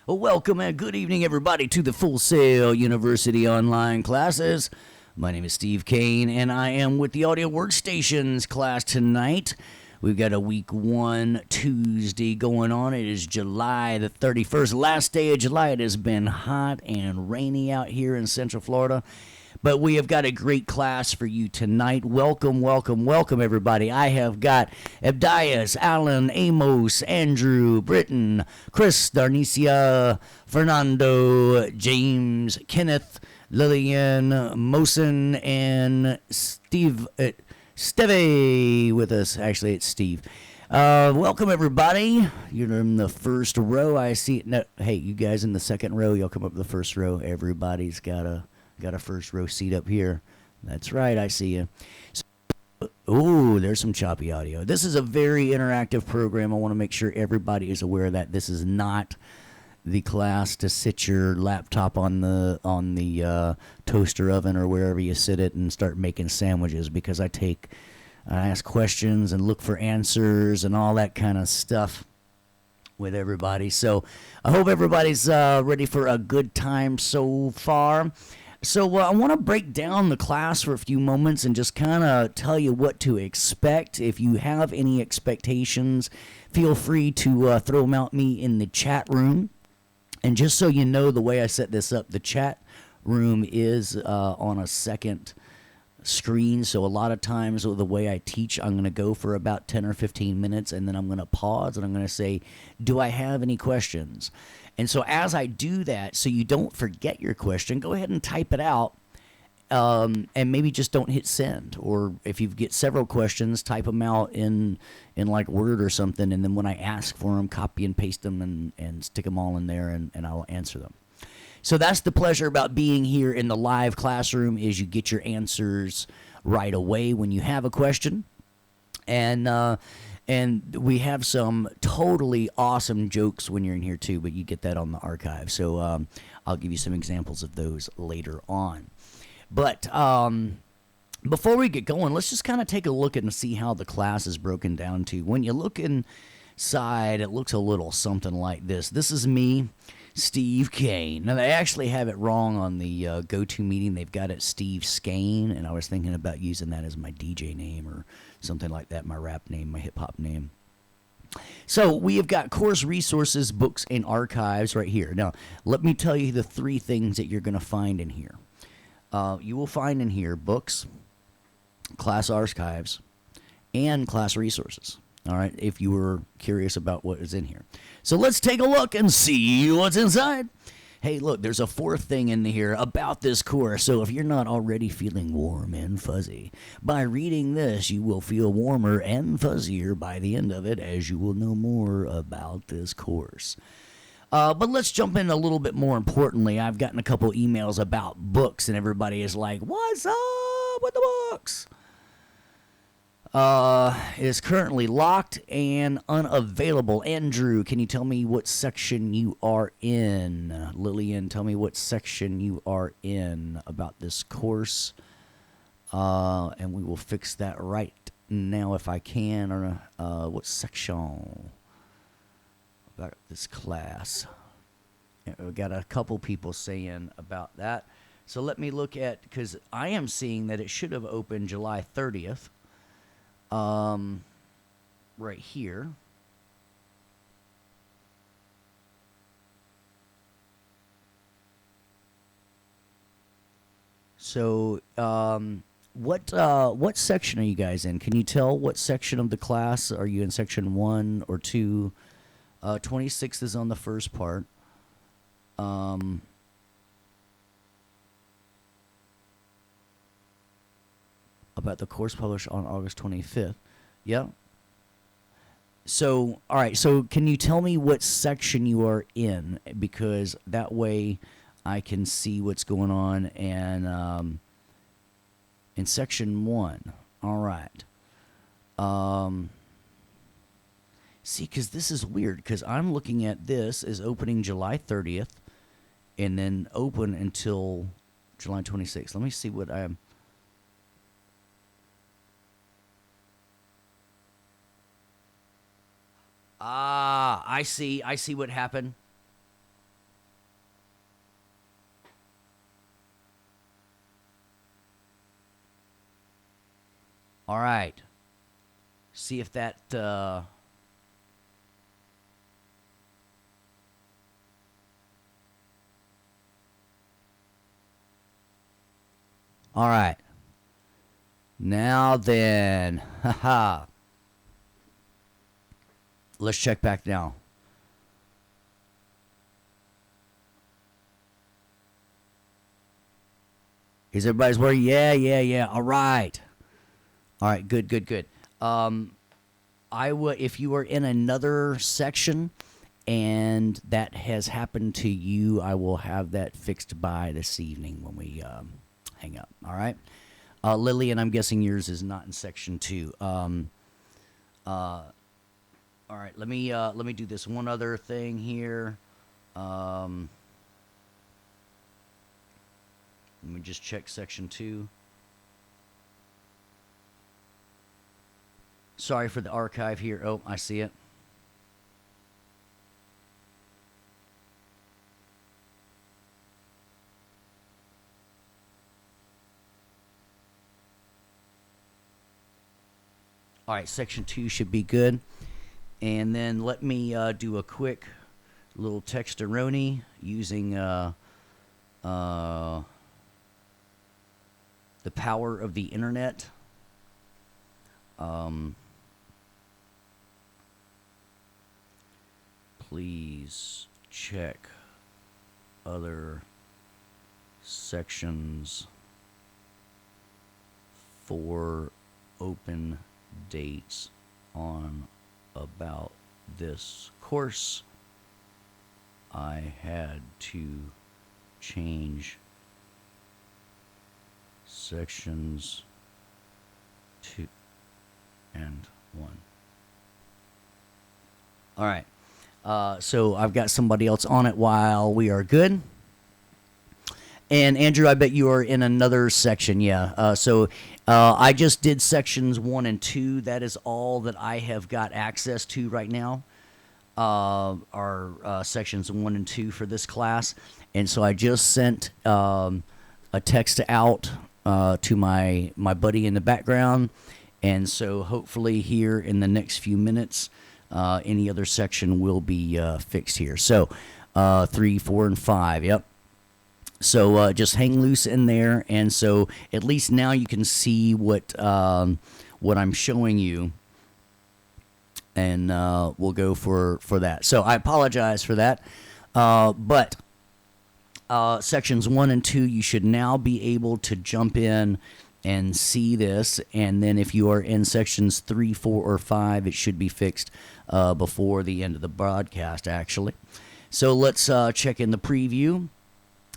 Well, welcome and good evening, everybody, to the Full Sail University online classes. My name is Steve Kane, and I am with the Audio Workstations class tonight. We've got a week 1 Tuesday going on. It is July the 31st, last day of July. It has been hot and rainy out here in Central Florida. But we have got a great class for you tonight. Welcome, welcome, welcome, everybody. I have got Abdias, Alan, Amos, Andrew, Britton, Chris, Darnicia, Fernando, James, Kenneth, Lillian, Mosen, and Steve with us. Actually, it's Steve. Welcome, everybody. You're in the first row. I see. No, hey, you guys in the second row, you'll come up to the first row. Everybody's got a first row seat up here. That's right, I see you. Oh, there's some choppy audio. This is a very interactive program. I want to make sure everybody is aware that this is not the class to sit your laptop on the toaster oven or wherever you sit it and start making sandwiches, because I ask questions and look for answers and all that kind of stuff with everybody. So I hope everybody's ready for a good time so far. So I want to break down the class for a few moments and just kind of tell you what to expect. If you have any expectations, feel free to throw them out me in the chat room. And just so you know, the way I set this up, the chat room is on a second screen. So a lot of times the way I teach, I'm going to go for about 10 or 15 minutes, and then I'm going to pause and I'm going to say, do I have any questions? And so as I do that, so you don't forget your question, go ahead and type it out, and maybe just don't hit send. Or if you get several questions, type them out in like Word or something, and then when I ask for them, copy and paste them and stick them all in there, and I'll answer them. So that's the pleasure about being here in the live classroom, is you get your answers right away when you have a question. And we have some totally awesome jokes when you're in here too, but you get that on the archive. So I'll give you some examples of those later on. But before we get going, let's just kind of take a look and see how the class is broken down to. When you look inside, it looks a little something like this. This is me, Steve Kane. Now, they actually have it wrong on the GoToMeeting. They've got it Steve Skane, and I was thinking about using that as my DJ name or something like that, my rap name, my hip-hop name. So we have got course resources, books, and archives right here. Now, let me tell you the three things that you're going to find in here. You will find in here books, class archives, and class resources. All right, if you were curious about what is in here. So let's take a look and see what's inside. Hey, look, there's a fourth thing in here about this course. So if you're not already feeling warm and fuzzy, by reading this, you will feel warmer and fuzzier by the end of it, as you will know more about this course. But let's jump in a little bit more importantly. I've gotten a couple emails about books, and everybody is like, what's up with the books? Is currently locked and unavailable. Andrew, can you tell me what section you are in? Lillian, tell me what section you are in about this course. And we will fix that right now if I can. Or what section about this class? Yeah, we got a couple people saying about that. So let me look at, because I am seeing that it should have opened July 30th. Right here. So, what section are you guys in? Can you tell what section of the class? Are you in section 1 or 2? 26 is on the first part. About the course published on August 25th. Yeah. So, all right. So, can you tell me what section you are in? Because that way I can see what's going on. And in section 1. All right. See, because this is weird. Because I'm looking at this as opening July 30th and then open until July 26th. Let me see what I am. I see what happened. All right. See if that. All right. Now then, haha. Let's check back now. Is everybody's working? Yeah. All right. All right. Good. I would, if you are in another section and that has happened to you, I will have that fixed by this evening when we hang up. All right. Lillian, I'm guessing yours is not in section 2. All right, let me do this one other thing here. Let me just check section 2. Sorry for the archive here. Oh, I see it. All right, section 2 should be good. And then let me do a quick little texteroni using the power of the internet. Please check other sections for open dates on about this course. I had to change sections 2 and 1. All right. So I've got somebody else on it while we are good. And Andrew, I bet you are in another section, yeah. So I just did sections 1 and 2. That is all that I have got access to right now. Are sections 1 and 2 for this class, and so I just sent a text out to my buddy in the background, and so hopefully here in the next few minutes, any other section will be fixed here. So 3, 4, and 5. Yep. So just hang loose in there, and so at least now you can see what I'm showing you, and we'll go for that. So I apologize for that, but sections 1 and 2, you should now be able to jump in and see this, and then if you are in sections 3, 4, or 5, it should be fixed before the end of the broadcast, actually. So let's check in the preview.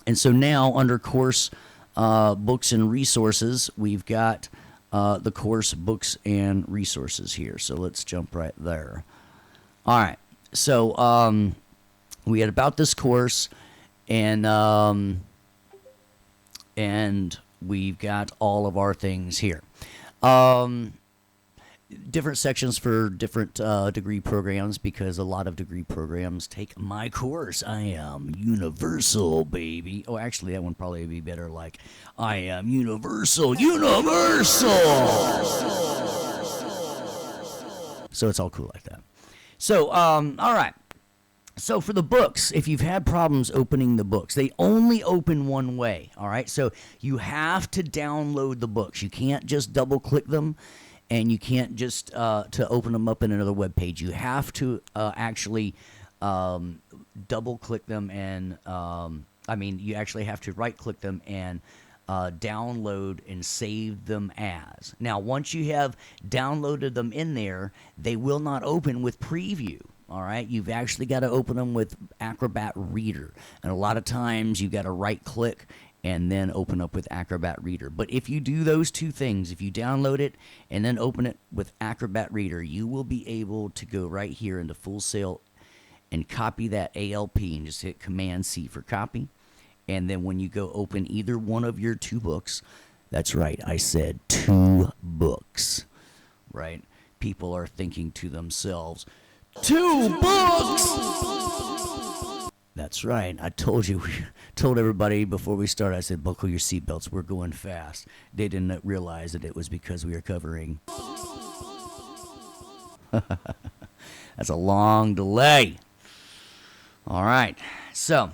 And so now under course books and resources, we've got the course books and resources here. So let's jump right there. All right. So we had about this course, and we've got all of our things here. Different sections for different degree programs, because a lot of degree programs take my course. I am universal, baby. Oh, actually, that one probably would be better, like, I am universal. So it's all cool like that. So, all right. So for the books, if you've had problems opening the books, they only open one way, all right? So you have to download the books. You can't just double-click them. And you can't just to open them up in another web page. You have to actually double-click them, and you actually have to right-click them and download and save them as. Now, once you have downloaded them in there, they will not open with Preview. All right, you've actually got to open them with Acrobat Reader, and a lot of times you've got to right-click and then open up with Acrobat Reader. But if you do those two things, if you download it and then open it with Acrobat Reader, you will be able to go right here into Full Sail and copy that ALP and just hit Command-C for copy. And then when you go open either one of your 2 books, that's right, I said 2 books, right? People are thinking to themselves, 2 books! That's right. I told you, told everybody before we started, I said, buckle your seatbelts. We're going fast. They didn't realize that it was because we were covering. That's a long delay. All right. So,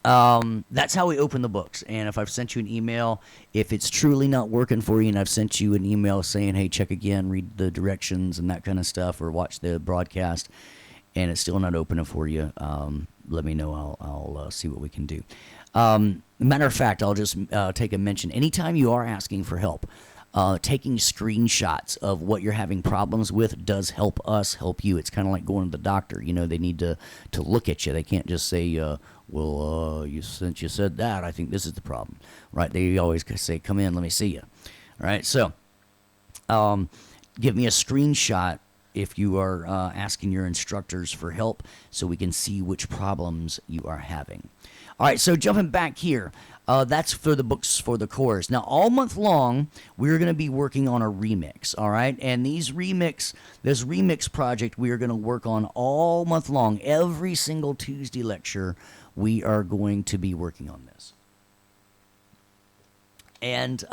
that's how we open the books. And if I've sent you an email, if it's truly not working for you and I've sent you an email saying, hey, check again, read the directions and that kind of stuff, or watch the broadcast, and it's still not opening for you, let me know. I'll see what we can do. Matter of fact, I'll just take a mention. Anytime you are asking for help, taking screenshots of what you're having problems with does help us help you. It's kind of like going to the doctor. You know, they need to look at you. They can't just say, since you said that, I think this is the problem, right? They always say, come in, let me see you. All right, so give me a screenshot if you are asking your instructors for help so we can see which problems you are having. All right, so jumping back here, that's for the books for the course. Now, all month long, we're going to be working on a remix, all right? And this remix project we are going to work on all month long. Every single Tuesday lecture, we are going to be working on this. And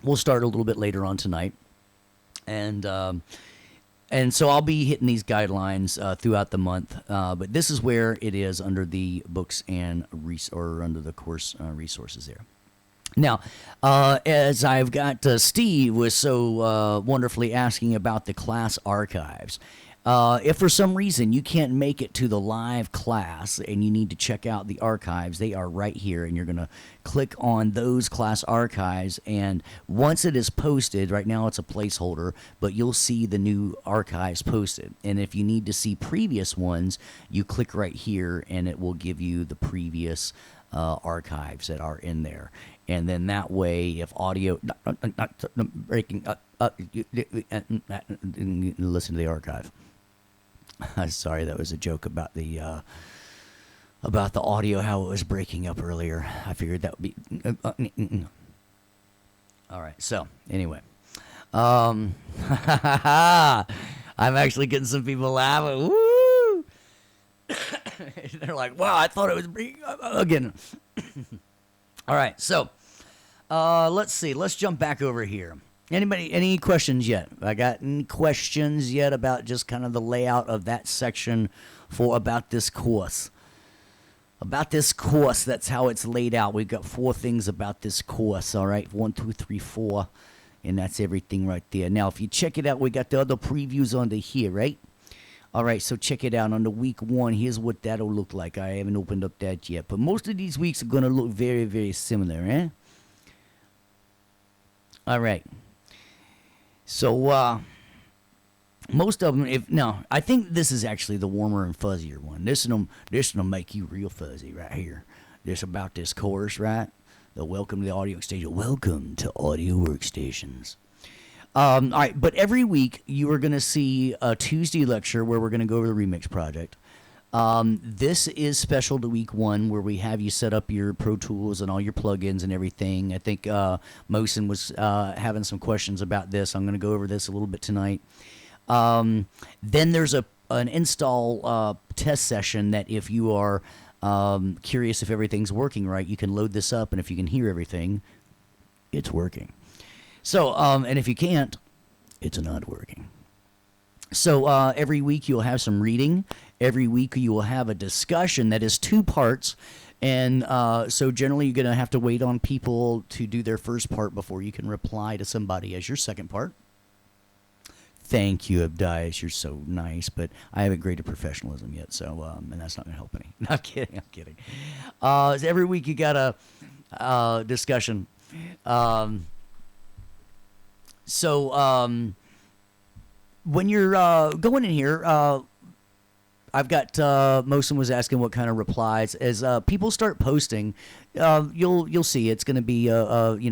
we'll start a little bit later on tonight. And so I'll be hitting these guidelines throughout the month, but this is where it is under the books and or under the course resources there. Now, as I've got Steve was so wonderfully asking about the class archives. If for some reason you can't make it to the live class and you need to check out the archives, they are right here, and you're going to click on those class archives, and once it is posted, right now it's a placeholder, but you'll see the new archives posted. And if you need to see previous ones, you click right here, and it will give you the previous archives that are in there. And then that way, if audio not breaking listen to the archive. Sorry, that was a joke about the audio, how it was breaking up earlier. I figured that would be. All right. So anyway, I'm actually getting some people laughing. Woo! They're like, "Wow, I thought it was breaking up again." All right. So let's see. Let's jump back over here. Anybody, any questions yet? I got any questions yet about just kind of the layout of that section about this course? About this course, that's how it's laid out. We've got 4 things about this course, all right? 1, 2, 3, 4, and that's everything right there. Now, if you check it out, we got the other previews under here, right? All right, so check it out. On the week 1, here's what that'll look like. I haven't opened up that yet, but most of these weeks are going to look very, very similar, eh? All right. So, most of them, I think this is actually the warmer and fuzzier one. This will make you real fuzzy right here. This about this course, right? The welcome to the audio station. Welcome to Audio Workstations. All right, but every week you are going to see a Tuesday lecture where we're going to go over the remix project. This is special to week 1 where we have you set up your Pro Tools and all your plugins and everything. I think Mosin was having some questions about this. I'm going to go over this a little bit tonight. Then there's an install test session that if you are curious if everything's working right, you can load this up, and if you can hear everything, it's working. So, and if you can't, it's not working. So every week you'll have some reading. Every week you will have a discussion that is 2 parts. And so generally you're going to have to wait on people to do their first part before you can reply to somebody as your second part. Thank you, Abdias. You're so nice, but I haven't graded professionalism yet, so and that's not going to help any. No, I'm kidding. So every week you got a discussion. When you're going in here, I've got Mosin was asking what kind of replies. As people start posting, you'll see it's going to be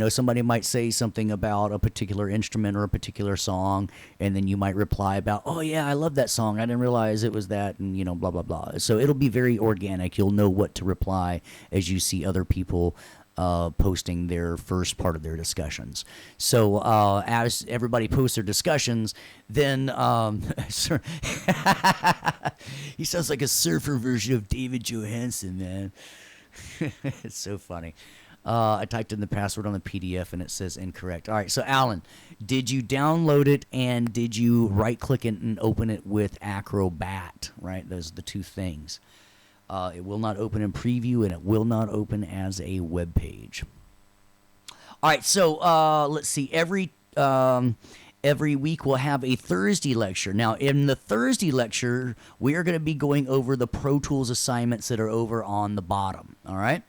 somebody might say something about a particular instrument or a particular song, and then you might reply about, oh yeah, I love that song, I didn't realize it was that, and blah blah blah. So it'll be very organic. You'll know what to reply as you see other people posting their first part of their discussions. So as everybody posts their discussions, then he sounds like a surfer version of David Johansen, man. It's so funny. I typed in the password on the PDF and it says incorrect. All right, so Alan, did you download it and did you right-click it and open it with Acrobat? Right, those are the two things. It will not open in preview and it will not open as a web page. All right, so let's see. Every week we'll have a Thursday lecture. Now, in the Thursday lecture, we are going to be going over the Pro Tools assignments that are over on the bottom. All right.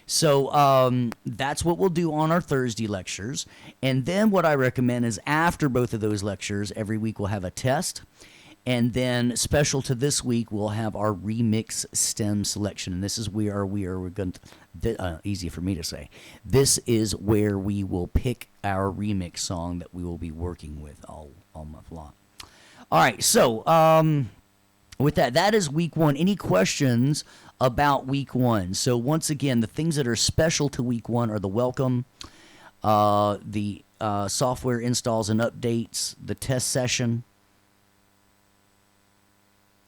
So that's what we'll do on our Thursday lectures. And then what I recommend is after both of those lectures, every week we'll have a test. And then special to this week, we'll have our remix stem selection. And this is where we're going to, easy for me to say, this is where we will pick our remix song that we will be working with all month long. All right, so with that is week one. Any questions about week one? So once again, the things that are special to week one are the welcome, the software installs and updates, the test session,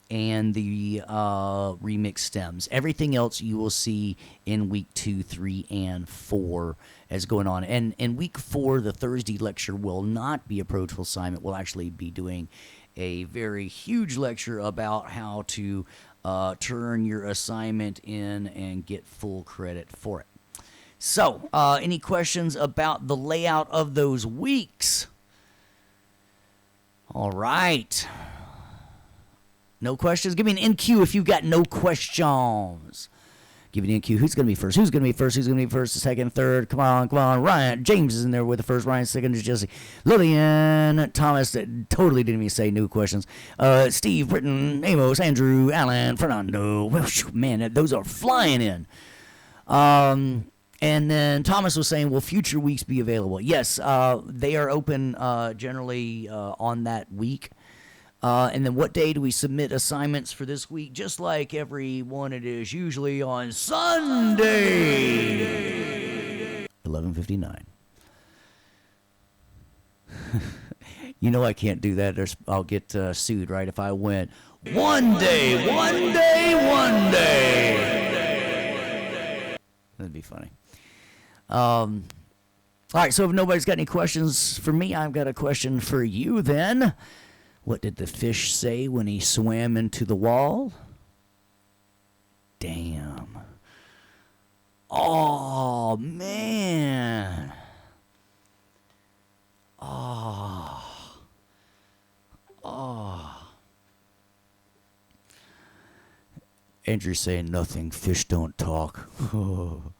and the remix stems. Everything else you will see in week 2, 3, and 4 as going on. And in week 4, the Thursday lecture will not be a Pro Tools assignment. We'll actually be doing a very huge lecture about how to turn your assignment in and get full credit for it. So, any questions about the layout of those weeks? All right. No questions? Give me an NQ if you've got no questions. Give me an NQ. Who's going to be first? Who's going to be first? Who's going to be first? Second, third? Come on. Ryan. James is in there with the first. Ryan second is Jesse. Lillian. Thomas totally didn't even say no questions. Steve, Britton, Amos, Andrew, Alan, Fernando. Man, those are flying in. And then Thomas was saying, will future weeks be available? Yes, they are open generally on that week. And then what day do we submit assignments for this week? Just like every one, it is usually on Sunday. 11:59. You know I can't do that. I'll get sued, right? If I went one day. That'd be funny. All right, so if nobody's got any questions for me, I've got a question for you then. What did the fish say when he swam into the wall? Damn. Oh, man. Oh. Andrew's saying nothing. Fish don't talk. You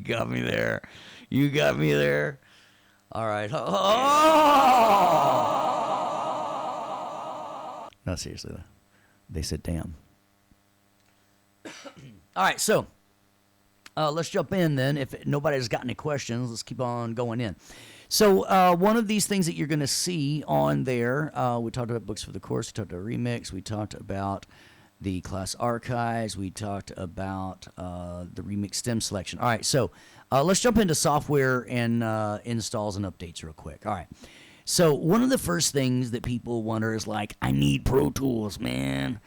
got me there. All right. Oh! No, seriously, though. They said, damn. All right, so let's jump in then. If nobody's got any questions, let's keep on going in. So one of these things that you're going to see on there, we talked about books for the course, we talked about remix, we talked about the class archives, we talked about the remix stem selection. All right, so let's jump into software and installs and updates real quick. All right, so one of the first things that people wonder is like, I need Pro Tools, man.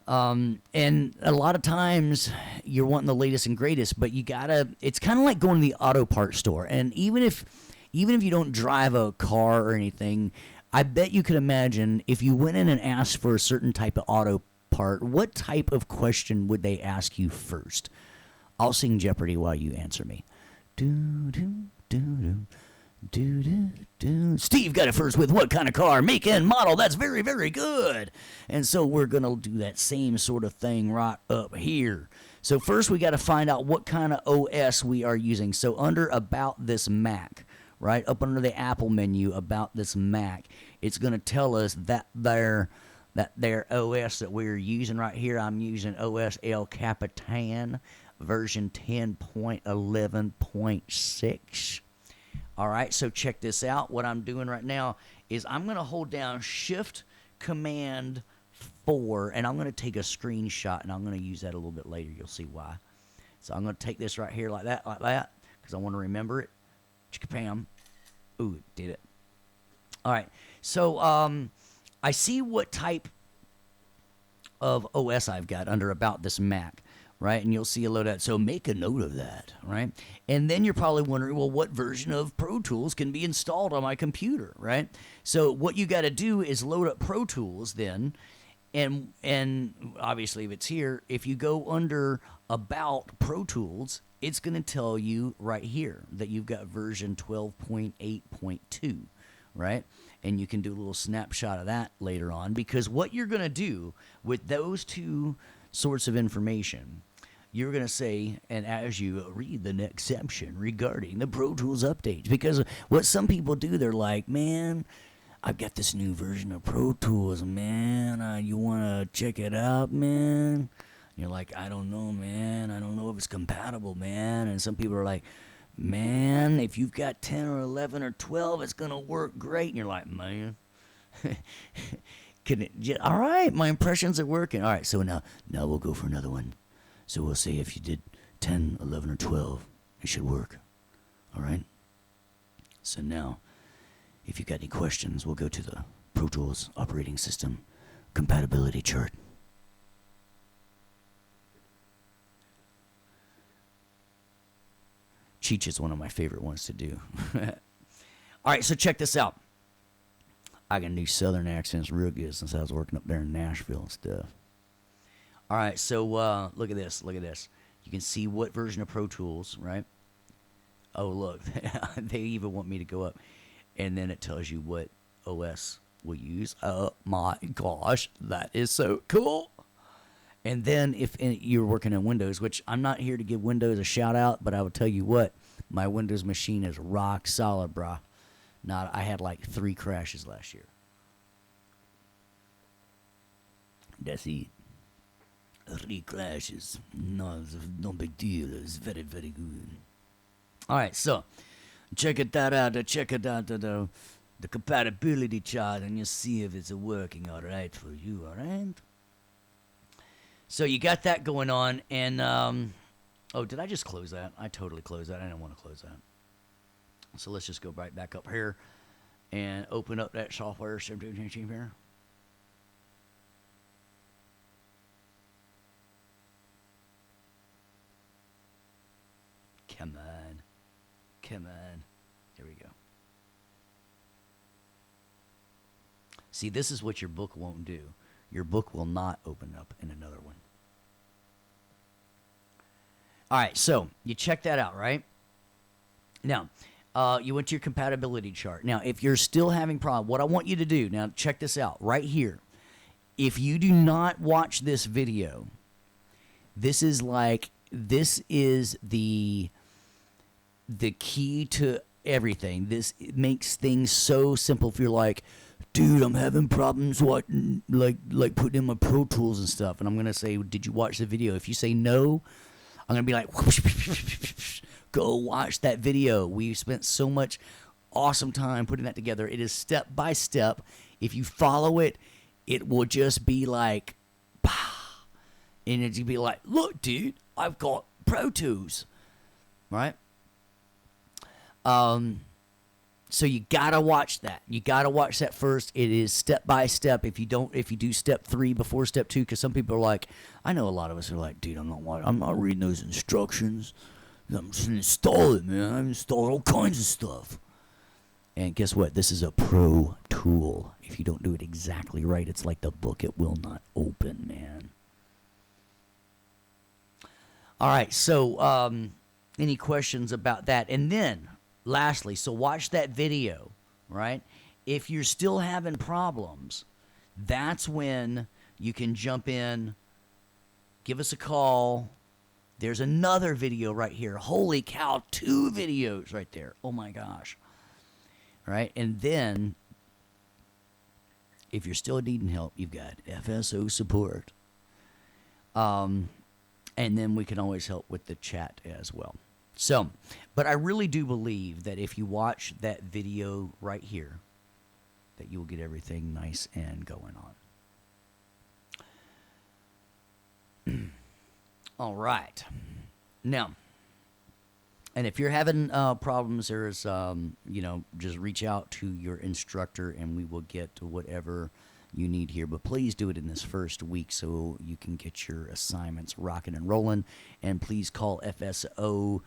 And a lot of times you're wanting the latest and greatest, but you gotta, it's kind of like going to the auto parts store. And even if you don't drive a car or anything, I bet you could imagine if you went in and asked for a certain type of auto part, what type of question would they ask you first? I'll sing Jeopardy while you answer me. Do, do, do, do. Do, do, do. Steve got it first with what kind of car, make and model. That's very, very good. And so we're going to do that same sort of thing right up here. So first we got to find out what kind of OS we are using. So under About This Mac, right up under the Apple menu, About This Mac, it's going to tell us that their OS that we're using right here. I'm using OS El Capitan version 10.11.6. All right, so check this out. What I'm doing right now is I'm going to hold down Shift Command 4, and I'm going to take a screenshot, and I'm going to use that a little bit later. You'll see why. So I'm going to take this right here like that, because I want to remember it. Chicka-pam. Ooh, it did it. All right. So I see what type of OS I've got under About This Mac, right? And you'll see a load of that. So make a note of that, right? And then you're probably wondering, well, what version of Pro Tools can be installed on my computer, right? So what you got to do is load up Pro Tools then, and obviously if it's here, if you go under About Pro Tools, it's going to tell you right here that you've got version 12.8.2, right? And you can do a little snapshot of that later on, because what you're going to do with those two sorts of information, you're going to say, and as you read the next section regarding the Pro Tools updates, because what some people do, they're like, man, I've got this new version of Pro Tools, man. You want to check it out, man? You're like, I don't know, man. I don't know if it's compatible, man. And some people are like, man, if you've got 10 or 11 or 12, it's going to work great. And you're like, man, all right, my impressions are working. All right, so now we'll go for another one. So we'll say if you did 10, 11, or 12, it should work. All right? So now, if you've got any questions, we'll go to the Pro Tools operating system compatibility chart. Cheech is one of my favorite ones to do. All right, so check this out. I got new Southern accents real good since I was working up there in Nashville and stuff. All right, so look at this. Look at this. You can see what version of Pro Tools, right? Oh, look. They even want me to go up. And then it tells you what OS we use. Oh, my gosh. That is so cool. And then if you're working in Windows, which I'm not here to give Windows a shout out, but I will tell you what, my Windows machine is rock solid, brah. I had like 3 crashes last year. That's it. 3 crashes. No big deal. It's very, very good. All right, so check it out. Check it out, the compatibility chart, and you'll see if it's working all right for you, all right? So you got that going on, and, oh, did I just close that? I totally closed that. I didn't want to close that. So let's just go right back up here and open up that software here. Come on. Here we go. See, this is what your book won't do. Your book will not open up in another one. All right, so you check that out, right? Now, you went to your compatibility chart. Now, if you're still having problems, what I want you to do, now check this out right here. If you do not watch this video, this is the key to everything. This makes things so simple. If you're like, dude, I'm having problems like putting in my Pro Tools and stuff, and I'm gonna say, did you watch the video? If you say no, I'm gonna be like, go watch that video. We spent so much awesome time putting that together. It is step by step. If you follow it, it will just be like, and it'll be like, look, dude, I've got Pro Tools, right? So you gotta watch that. You gotta watch that first. It is step by step. If you do step 3 before step 2, because some people are like, I know a lot of us are like, dude, I'm not reading those instructions. I'm just gonna install it, man. I've installed all kinds of stuff. And guess what? This is a pro tool. If you don't do it exactly right, it's like the book. It will not open, man. All right. So, any questions about that? And then, lastly, so watch that video, right? If you're still having problems, that's when you can jump in, give us a call. There's another video right here. Holy cow, 2 videos right there. Oh my gosh. Right? And then, if you're still needing help, you've got FSO support. And then we can always help with the chat as well. So, but I really do believe that if you watch that video right here, that you will get everything nice and going on. All right. Now, and if you're having problems, there's, just reach out to your instructor and we will get to whatever you need here. But please do it in this first week so you can get your assignments rocking and rolling. And please call FSO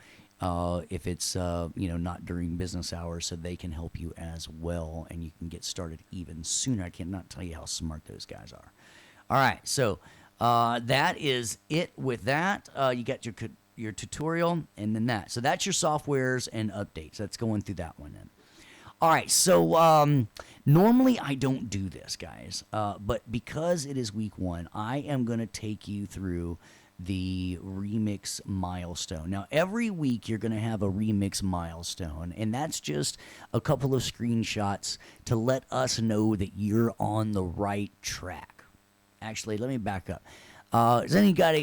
if it's, not during business hours so they can help you as well. And you can get started even sooner. I cannot tell you how smart those guys are. All right. So that is it with that. You got your tutorial and then that. So that's your softwares and updates. That's going through that one then. All right, so normally I don't do this, guys, but because it is week 1, I am going to take you through the remix milestone. Now, every week you're going to have a remix milestone, and that's just a couple of screenshots to let us know that you're on the right track. Actually, let me back up. Has anybody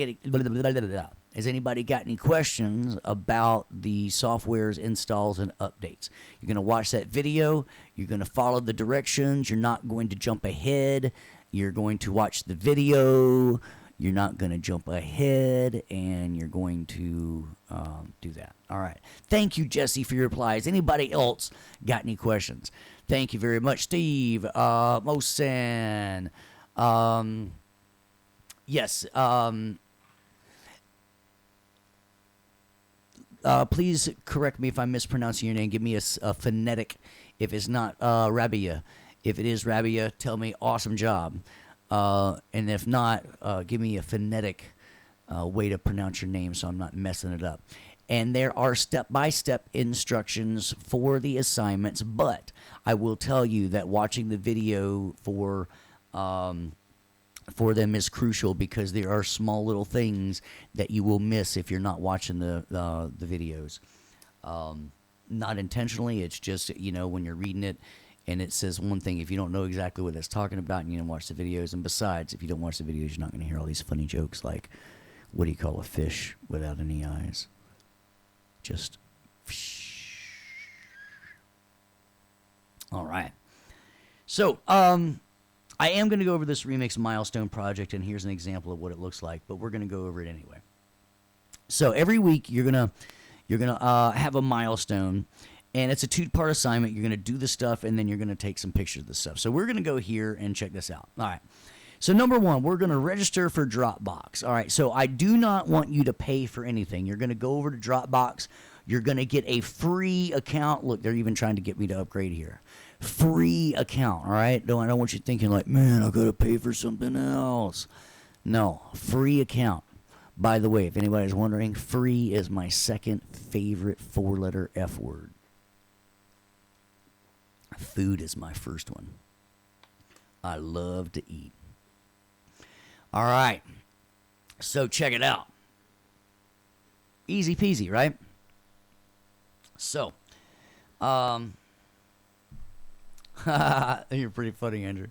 got any questions about the software's installs and updates? You're going to watch that video. You're going to follow the directions. You're not going to jump ahead. You're going to watch the video. You're not going to jump ahead, and you're going to do that. All right. Thank you, Jesse, for your replies. Anybody else got any questions? Thank you very much, Steve. Mosen. Yes. Please correct me if I'm mispronouncing your name. Give me a phonetic if it's not Rabia. If it is Rabia, tell me awesome job. And if not, give me a phonetic way to pronounce your name so I'm not messing it up. And there are step-by-step instructions for the assignments, but I will tell you that watching the video for them is crucial because there are small little things that you will miss if you're not watching the videos. Not intentionally, it's just, when you're reading it and it says one thing, if you don't know exactly what it's talking about and you don't watch the videos, and besides, if you don't watch the videos, you're not going to hear all these funny jokes like, what do you call a fish without any eyes? Just all right. So, I am going to go over this remix milestone project, and here's an example of what it looks like, but we're going to go over it anyway. So every week you're gonna have a milestone, and it's a 2-part assignment. You're gonna do the stuff, and then you're gonna take some pictures of the stuff. So we're gonna go here and check this out. All right. So number 1, we're gonna register for Dropbox. All right. So I do not want you to pay for anything. You're gonna go over to Dropbox. You're gonna get a free account. Look, they're even trying to get me to upgrade here. Free account, all right? I don't want you thinking like, man, I gotta pay for something else. No, free account. By the way, if anybody's wondering, free is my second favorite 4-letter F word. Food is my first one. I love to eat. All right, so check it out. Easy peasy, right? So, you're pretty funny, Andrew.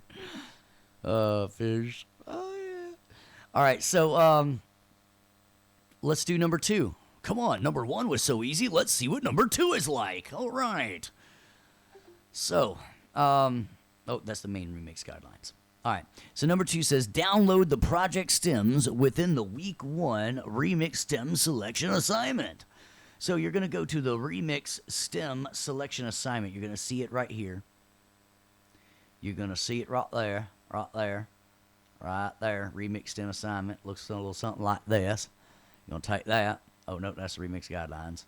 Fish. Oh, yeah. All right, so let's do number 2. Come on, number 1 was so easy. Let's see what number 2 is like. All right. So, that's the main remix guidelines. All right, so number 2 says, download the project stems within the week 1 remix stem selection assignment. So you're going to go to the remix stem selection assignment. You're going to see it right here. You're going to see it right there, right there, right there. Remix stem assignment. Looks a little something like this. You're going to take that. Oh, no, that's the remix guidelines.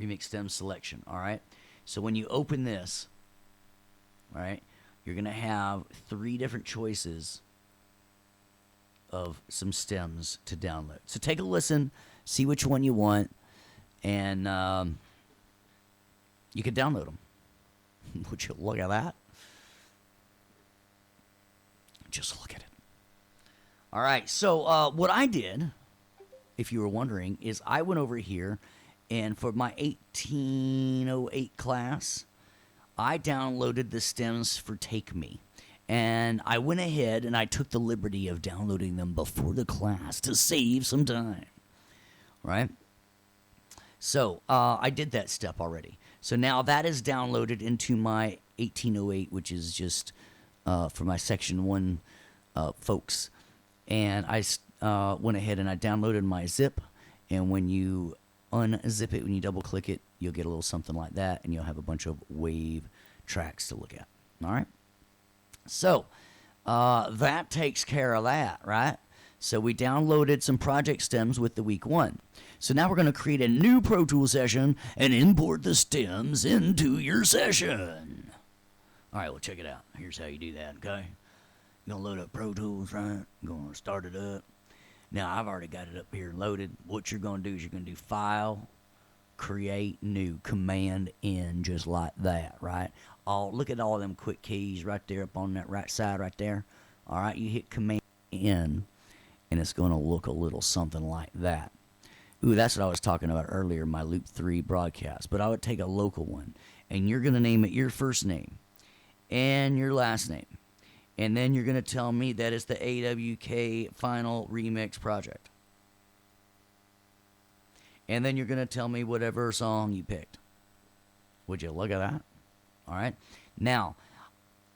Remix stem selection, all right? So when you open this, all right, you're going to have 3 different choices of some stems to download. So take a listen, see which one you want, and you can download them. Would you look at that? Just look at it. All right, so what I did, if you were wondering, is I went over here, and for my 1808 class, I downloaded the stems for Take Me. And I went ahead and I took the liberty of downloading them before the class to save some time. Right? So I did that step already. So now that is downloaded into my 1808, which is just for my Section 1 folks. And I went ahead and I downloaded my zip. And when you unzip it, when you double click it, you'll get a little something like that. And you'll have a bunch of wave tracks to look at. All right. So that takes care of that, right? So we downloaded some project stems with the week 1. So now we're going to create a new Pro Tools session and import the stems into your session. All right, well, check it out. Here's how you do that, okay? You're going to load up Pro Tools, right? You're going to start it up. Now, I've already got it up here loaded. What you're going to do is you're going to do File, Create New, Command N, just like that, right? Look at all them quick keys right there up on that right side right there. All right, you hit Command N, and it's going to look a little something like that. Ooh, that's what I was talking about earlier, my Loop 3 broadcast. But I would take a local one, and you're going to name it your first name and your last name. And then you're going to tell me that it's the AWK Final Remix Project. And then you're going to tell me whatever song you picked. Would you look at that? All right. Now,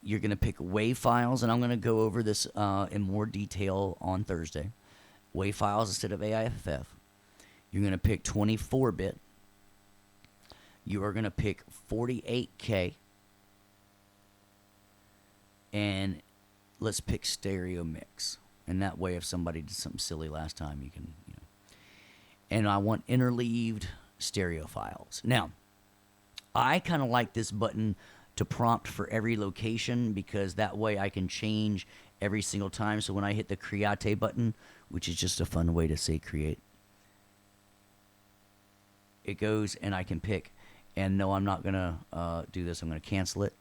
you're going to pick WAV files, and I'm going to go over this in more detail on Thursday. WAV files instead of AIFF. You're going to pick 24-bit. You are going to pick 48K. And let's pick stereo mix. And that way, if somebody did something silly last time, you can, And I want interleaved stereo files. Now, I kind of like this button to prompt for every location because that way I can change every single time. So when I hit the Create button, which is just a fun way to say create, it goes and I can pick. And no, I'm not going to do this. I'm going to cancel it.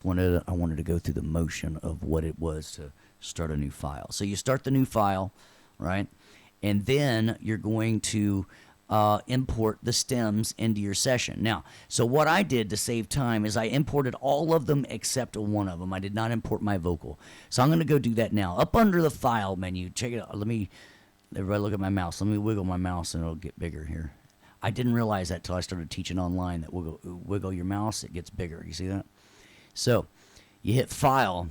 I wanted to go through the motion of what it was to start a new file. So you start the new file, right? And then you're going to import the stems into your session. Now, so what I did to save time is I imported all of them except one of them. I did not import my vocal. So I'm going to go do that now. Up under the file menu, check it out. Everybody look at my mouse. Let me wiggle my mouse and it'll get bigger here. I didn't realize that till I started teaching online that wiggle your mouse, it gets bigger. You see that? So you hit File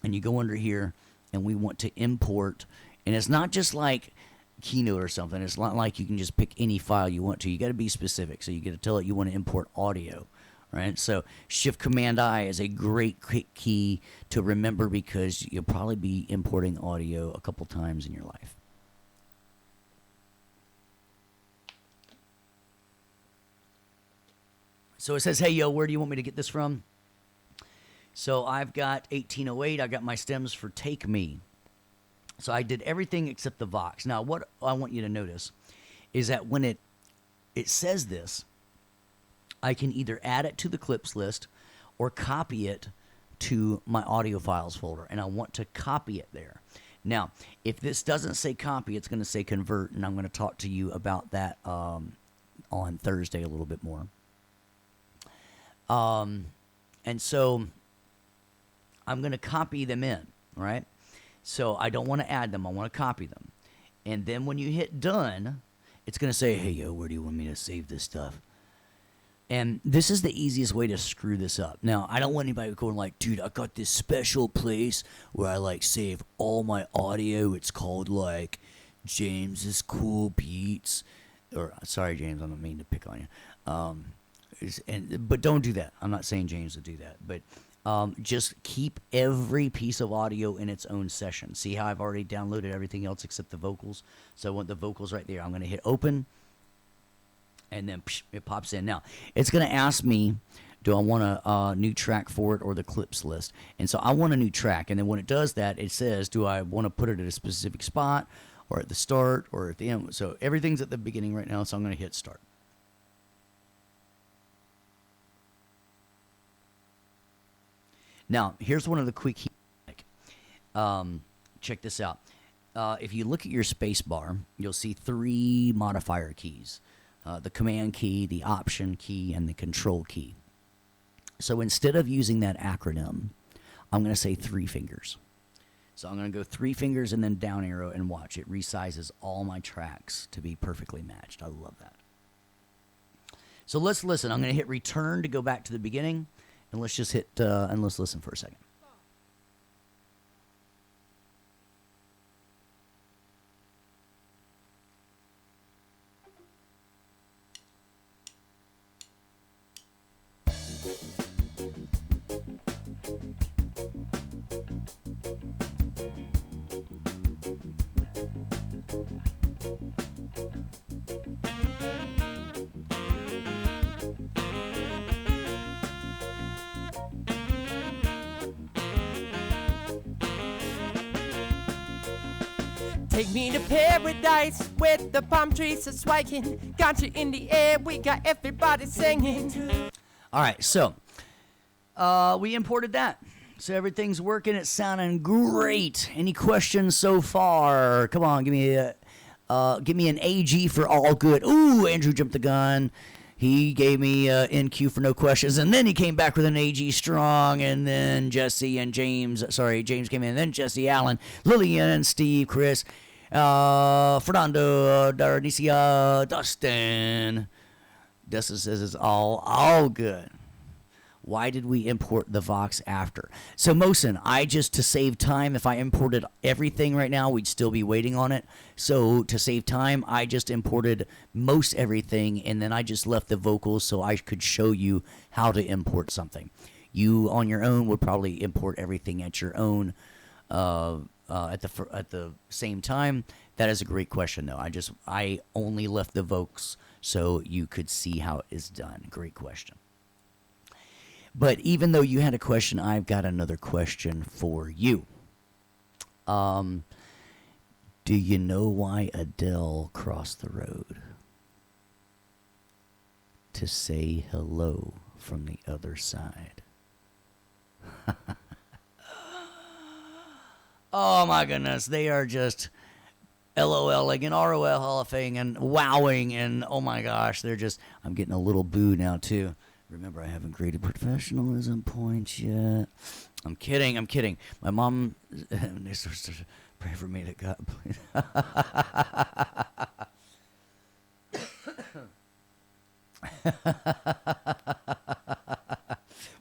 and you go under here and we want to import. And it's not just like Keynote or something. It's not like you can just pick any file you want to. You got to be specific. So you got to tell it you want to import audio, right? So Shift Command I is a great quick key to remember because you'll probably be importing audio a couple times in your life. So it says, hey, yo, where do you want me to get this from? So I've got 1808. I got my stems for Take Me. So I did everything except the Vox. Now, what I want you to notice is that when it says this, I can either add it to the clips list or copy it to my audio files folder, and I want to copy it there. Now, if this doesn't say copy, it's going to say convert, and I'm going to talk to you about that on Thursday a little bit more. And so I'm going to copy them in, right? So I don't want to add them. I want to copy them. And then when you hit done, it's going to say, hey, yo, where do you want me to save this stuff? And this is the easiest way to screw this up. Now, I don't want anybody going like, dude, I got this special place where I like save all my audio. It's called like James's Cool Beats. Or sorry, James, I don't mean to pick on you. But don't do that. I'm not saying James would do that. But just keep every piece of audio in its own session. See how I've already downloaded everything else except the vocals? So I want the vocals right there. I'm going to hit open. And then it pops in. Now, it's going to ask me, do I want a new track for it or the clips list? And so I want a new track. And then when it does that, it says, do I want to put it at a specific spot or at the start or at the end? So everything's at the beginning right now, so I'm going to hit start. Now, here's one of the quick check this out. If you look at your space bar, you'll see 3 modifier keys. The command key, the option key, and the control key. So instead of using that acronym, I'm going to say 3 fingers. So I'm going to go 3 fingers and then down arrow and watch. It resizes all my tracks to be perfectly matched. I love that. So let's listen. I'm going to hit return to go back to the beginning. And let's just hit, and let's listen for a second. Take me to paradise with the palm trees are swaying. Got you in the air, we got everybody singing. All right, so we imported that. So everything's working. It's sounding great. Any questions so far? Come on, give me an AG for all good. Ooh, Andrew jumped the gun. He gave me NQ for no questions, and then he came back with an AG strong, and then Jesse and James. Sorry, James came in, and then Jesse, Allen, Lillian, Steve, Chris, Fernando, Darnicia, Dustin. Dustin says it's all good. Why did we import the Vox after? So, Mosin, to save time, if I imported everything right now, we'd still be waiting on it. So, to save time, I just imported most everything, and then I just left the vocals so I could show you how to import something. You, on your own, would probably import everything at your own at the same time. That is a great question, though. I only left the vocals so you could see how it is done. Great question. But even though you had a question, I've got another question for you. Do you know why Adele crossed the road? To say hello from the other side. Oh my goodness, they are just LOLing and ROLing and wowing, and oh my gosh, I'm getting a little boo now too. Remember, I haven't graded professionalism points yet. I'm kidding. My mom, they supposed to pray for me to God, please.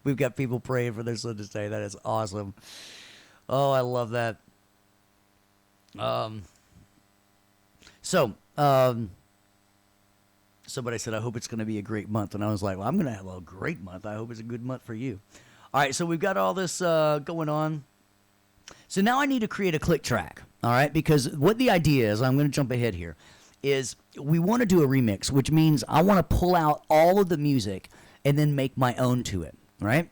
We've got people praying for their son to say. That is awesome. Oh, I love that. Somebody said, I hope it's going to be a great month. And I was like, well, I'm going to have a great month. I hope it's a good month for you. All right, so we've got all this going on. So now I need to create a click track, all right? Because what the idea is, I'm going to jump ahead here, is we want to do a remix, which means I want to pull out all of the music and then make my own to it, right?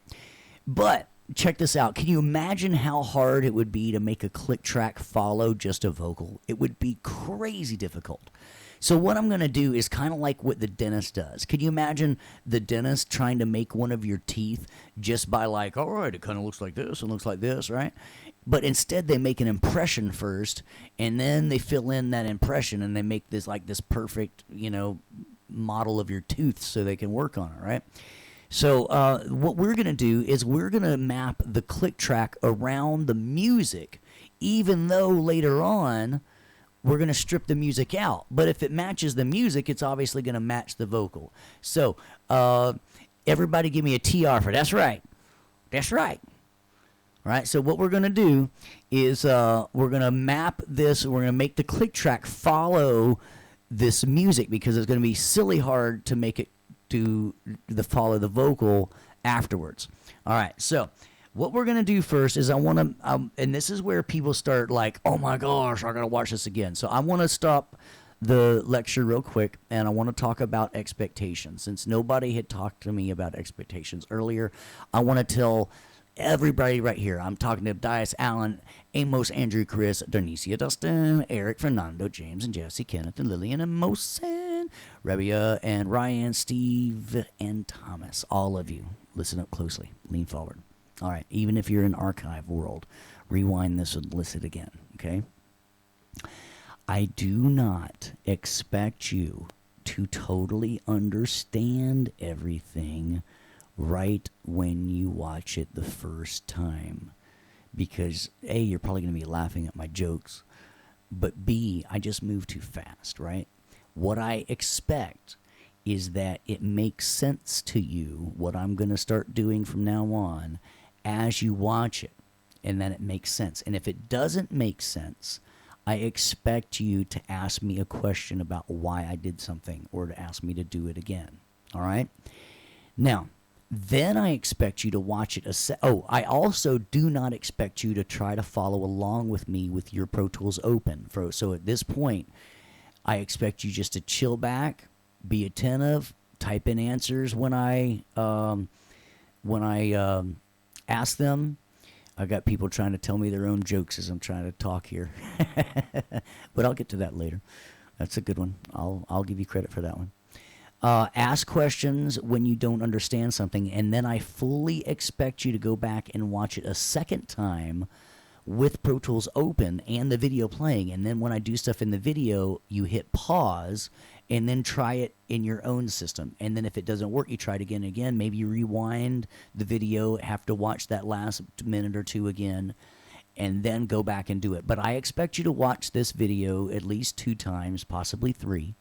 But check this out. Can you imagine how hard it would be to make a click track follow just a vocal? It would be crazy difficult. So what I'm going to do is kind of like what the dentist does. Can you imagine the dentist trying to make one of your teeth just by like, all right, it kind of looks like this and looks like this, right? But instead they make an impression first, and then they fill in that impression, and they make this like this perfect, model of your tooth so they can work on it, right? So what we're going to do is we're going to map the click track around the music, even though later on we're going to strip the music out. But if it matches the music, it's obviously going to match the vocal. So everybody give me a TR for that's right. That's right. All right, so what we're going to do is we're going to map this. We're going to make the click track follow this music because it's going to be silly hard to make it follow the vocal afterwards. All right, so what we're going to do first is I want to, and this is where people start like, oh my gosh, I got to watch this again. So I want to stop the lecture real quick, and I want to talk about expectations. Since nobody had talked to me about expectations earlier, I want to tell everybody right here. I'm talking to Dias, Allen, Amos, Andrew, Chris, Darnicia, Dustin, Eric, Fernando, James, and Jesse, Kenneth, and Lillian, and Mosin, Rabia, and Ryan, Steve, and Thomas. All of you, listen up closely. Lean forward. All right, even if you're in archive world, rewind this and listen again, okay? I do not expect you to totally understand everything right when you watch it the first time. Because, A, you're probably going to be laughing at my jokes, but B, I just move too fast, right? What I expect is that it makes sense to you, what I'm going to start doing from now on, as you watch it, and then it makes sense. And if it doesn't make sense, I expect you to ask me a question about why I did something or to ask me to do it again. All right? Now, then I expect you to watch it. I also do not expect you to try to follow along with me with your Pro Tools open. So at this point, I expect you just to chill back, be attentive, type in answers when I ask them. I got people trying to tell me their own jokes as I'm trying to talk here. But I'll get to that later. That's a good one. I'll give you credit for that one. Ask questions when you don't understand something, and then I fully expect you to go back and watch it a second time with Pro Tools open and the video playing. And then when I do stuff in the video, you hit pause and then try it in your own system. And then if it doesn't work, you try it again and again. Maybe you rewind the video, have to watch that last minute or two again, and then go back and do it. But I expect you to watch this video at least 2 times, possibly 3.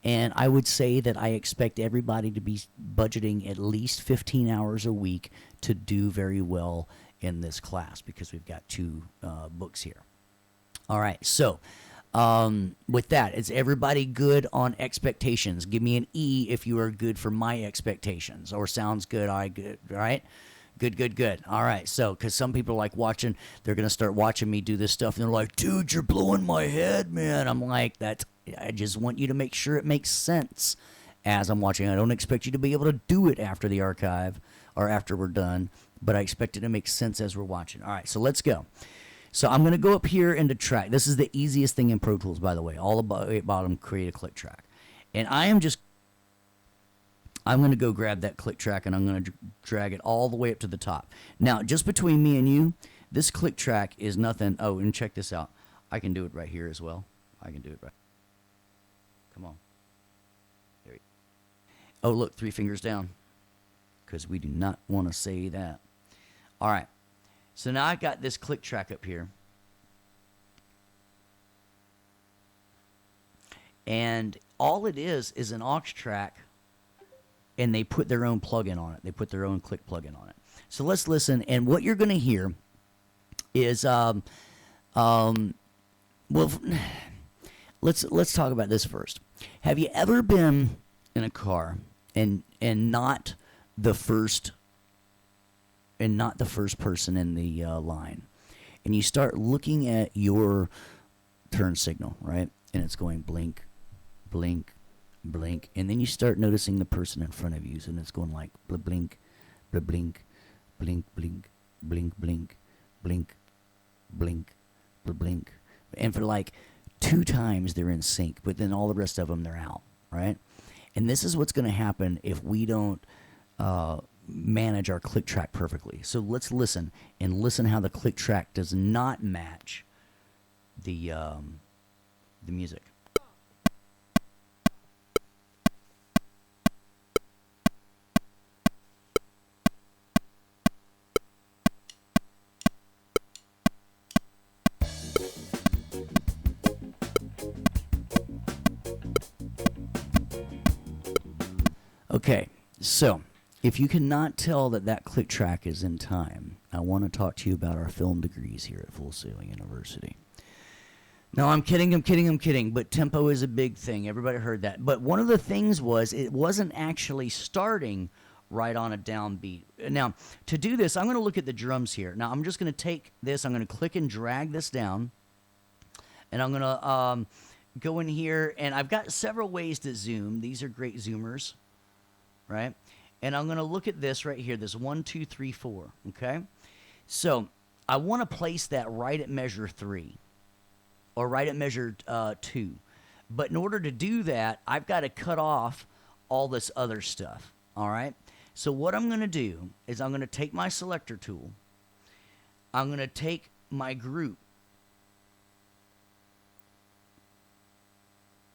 And I would say that I expect everybody to be budgeting at least 15 hours a week to do very well in this class, because we've got 2 books here. All right, so with that, is everybody good on expectations? Give me an E if you are good for my expectations, or sounds good, I good, all right? Good. All right, so because some people like watching, they're going to start watching me do this stuff, and they're like, dude, you're blowing my head, man. I'm like, I just want you to make sure it makes sense as I'm watching. I don't expect you to be able to do it after the archive or after we're done, but I expect it to make sense as we're watching. All right, so let's go. So I'm going to go up here into track. This is the easiest thing in Pro Tools, by the way. All about bottom, create a click track. And I'm going to go grab that click track, and I'm going to drag it all the way up to the top. Now, just between me and you, this click track is nothing. Oh, and check this out. I can do it right here as well. I can do it right. Come on. There you go. Oh, look, 3 fingers down, because we do not want to say that. All right. So now I got this click track up here. And all it is an aux track, and they put their own plugin on it. They put their own click plugin on it. So let's listen, and what you're going to hear is, well, let's talk about this first. Have you ever been in a car and not the first person in the line, and you start looking at your turn signal, right? And it's going blink, blink, blink, and then you start noticing the person in front of you, and it's going like blink, blink, blink, blink, blink, blink, blink, blink, blink, and for like 2 times they're in sync, but then all the rest of them they're out, right? And this is what's going to happen if we don't manage our click track perfectly. So let's listen how the click track does not match the music. Okay, so if you cannot tell that click track is in time, I want to talk to you about our film degrees here at Full Sail University. No, I'm kidding, but tempo is a big thing. Everybody heard that. But one of the things was it wasn't actually starting right on a downbeat. Now, to do this, I'm going to look at the drums here. Now, I'm just going to take this, I'm going to click and drag this down, and I'm going to go in here, and I've got several ways to zoom. These are great zoomers, right? And I'm going to look at this right here, this 1, 2, 3, 4, okay? So I want to place that right at measure 3 or right at measure 2. But in order to do that, I've got to cut off all this other stuff, all right? So what I'm going to do is I'm going to take my selector tool. I'm going to take my group.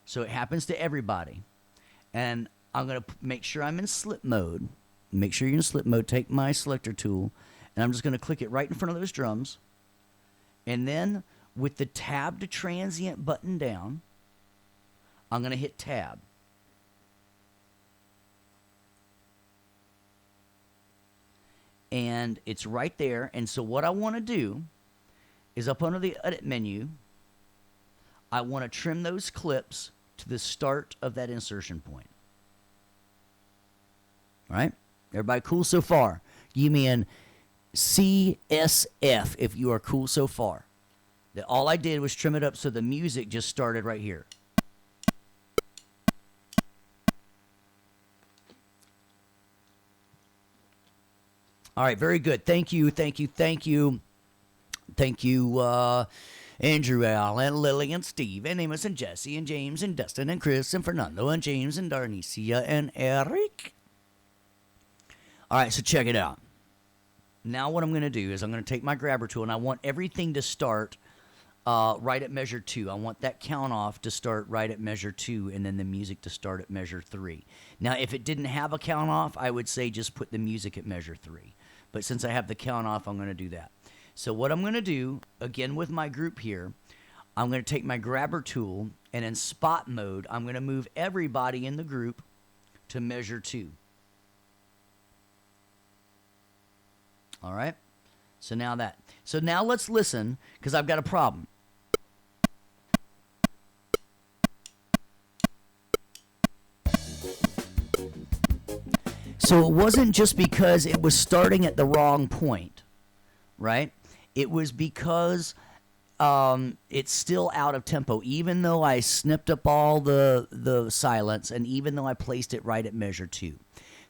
So it happens to everybody. And I'm going to make sure I'm in slip mode. Make sure you're in slip mode. Take my selector tool, and I'm just going to click it right in front of those drums. And then with the tab to transient button down, I'm going to hit tab. And it's right there. And so what I want to do is up under the edit menu, I want to trim those clips to the start of that insertion point. All right? Everybody cool so far? Give me an CSF if you are cool so far. That all I did was trim it up so the music just started right here. All right, very good. Thank you. Thank you, Andrew, Al, and Lily, and Steve, and Amos, and Jesse, and James, and Dustin, and Chris, and Fernando, and James, and Darnicia, and Eric. All right, so check it out. Now what I'm going to do is I'm going to take my grabber tool, and I want everything to start right at measure 2. I want that count off to start right at measure 2, and then the music to start at measure 3. Now, if it didn't have a count off, I would say just put the music at measure 3. But since I have the count off, I'm going to do that. So what I'm going to do, again with my group here, I'm going to take my grabber tool, and in spot mode, I'm going to move everybody in the group to measure 2. All right? So now let's listen, because I've got a problem. So it wasn't just because it was starting at the wrong point, right? It was because it's still out of tempo, even though I snipped up all the silence, and even though I placed it right at measure 2.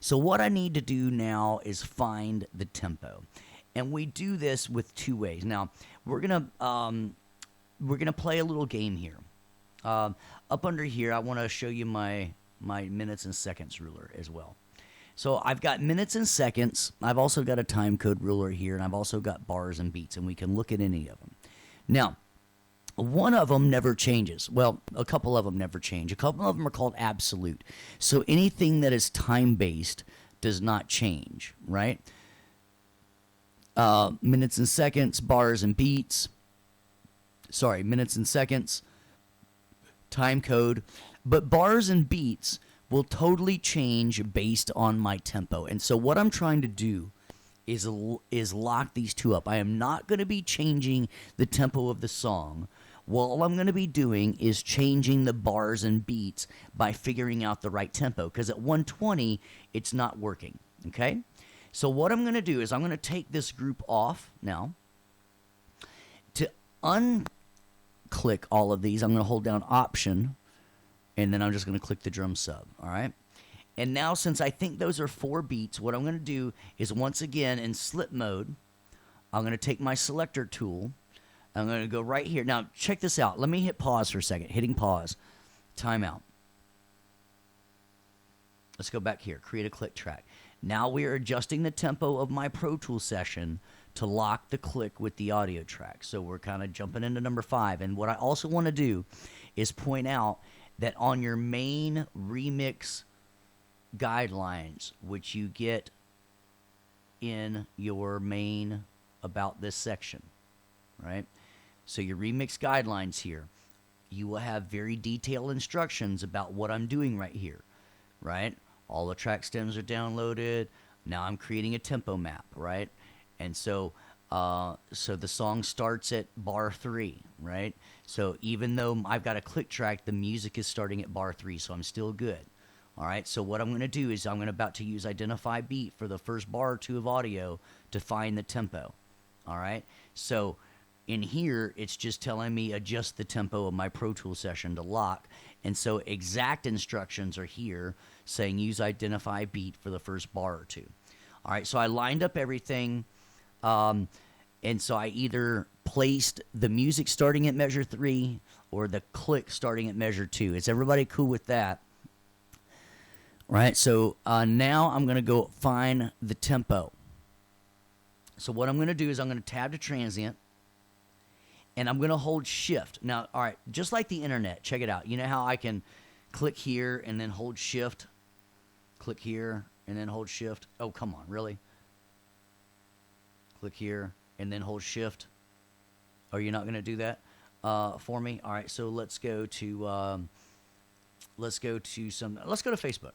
So what I need to do now is find the tempo, and we do this with 2 ways. Now we're gonna play a little game here. Up under here, I want to show you my minutes and seconds ruler as well. So I've got minutes and seconds. I've also got a time code ruler here, and I've also got bars and beats, and we can look at any of them. Now, one of them never changes. Well, a couple of them never change. A couple of them are called absolute. So anything that is time-based does not change, right? Minutes and seconds, bars and beats. Sorry, minutes and seconds, time code. But bars and beats will totally change based on my tempo. And so what I'm trying to do is lock these 2 up. I am not going to be changing the tempo of the song. All I'm going to be doing is changing the bars and beats by figuring out the right tempo, because at 120, it's not working, okay? So what I'm going to do is I'm going to take this group off now. To unclick all of these, I'm going to hold down Option, and then I'm just going to click the drum sub, all right? And now, since I think those are 4 beats, what I'm going to do is, once again, in slip mode, I'm going to take my selector tool. I'm going to go right here. Now, check this out. Let me hit pause for a second. Hitting pause. Timeout. Let's go back here. Create a click track. Now we are adjusting the tempo of my Pro Tools session to lock the click with the audio track. So we're kind of jumping into number 5. And what I also want to do is point out that on your main remix guidelines, which you get in your main About This section, right? So your remix guidelines here, you will have very detailed instructions about what I'm doing right here, right? All the track stems are downloaded. Now I'm creating a tempo map, right? And so the song starts at bar 3, right? So even though I've got a click track, the music is starting at bar 3, so I'm still good. All right, so what I'm going to do is I'm about to use identify beat for the first bar or 2 of audio to find the tempo. All right, so in here, it's just telling me adjust the tempo of my Pro Tools session to lock. And so exact instructions are here saying use identify beat for the first bar or 2. All right, so I lined up everything. And so I either placed the music starting at measure 3 or the click starting at measure 2. Is everybody cool with that? Right, so now I'm going to go find the tempo. So what I'm going to do is I'm going to tab to transient, and I'm going to hold shift. Now, all right, just like the internet, check it out. You know how I can click here and then hold shift? Click here and then hold shift. Oh, come on, really? Click here and then hold shift. Oh, you're not going to do that for me? All right, so let's go to Facebook.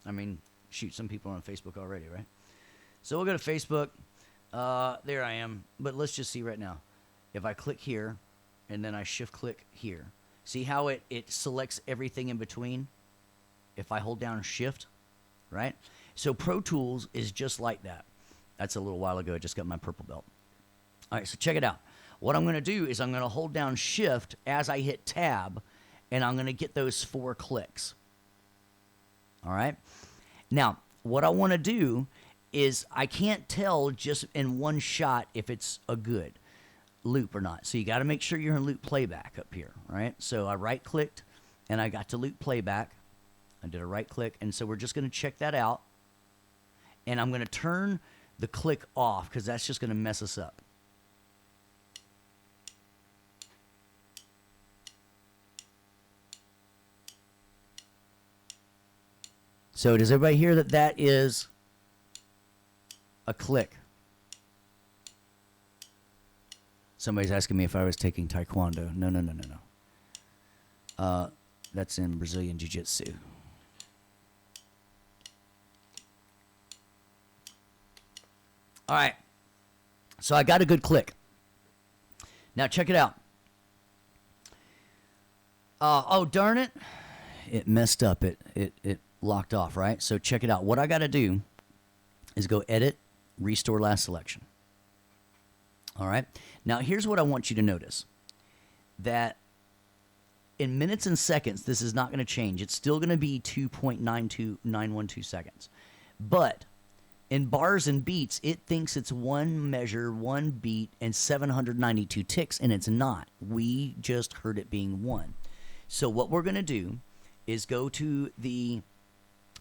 I mean, shoot, some people are on Facebook already, right? So we'll go to Facebook. There I am. But let's just see right now. If I click here and then I shift click here, see how it selects everything in between? If I hold down shift, right? So Pro Tools is just like that. That's a little while ago. I just got my purple belt. All right, so check it out. What I'm going to do is I'm going to hold down shift as I hit tab, and I'm going to get those 4 clicks. All right? Now, what I want to do is I can't tell just in one shot if it's a good. loop or not. So you got to make sure you're in loop playback up here, right? So I right clicked and I got to loop playback. I did a right click, and so we're just going to check that out. And I'm going to turn the click off because that's just going to mess us up. So does everybody hear that that is a click? Somebody's asking me if I was taking Taekwondo. No. That's in Brazilian Jiu-Jitsu. All right. So I got a good click. Now check it out. Oh, darn it. It messed up. It locked off, right? So check it out. What I got to do is go edit, restore last selection. All right. Now here's what I want you to notice. That in minutes and seconds, this is not going to change. It's still going to be 2.92912 seconds. But in bars and beats, it thinks it's one measure, one beat, and 792 ticks, and it's not. We just heard it being one. So what we're going to do is go to the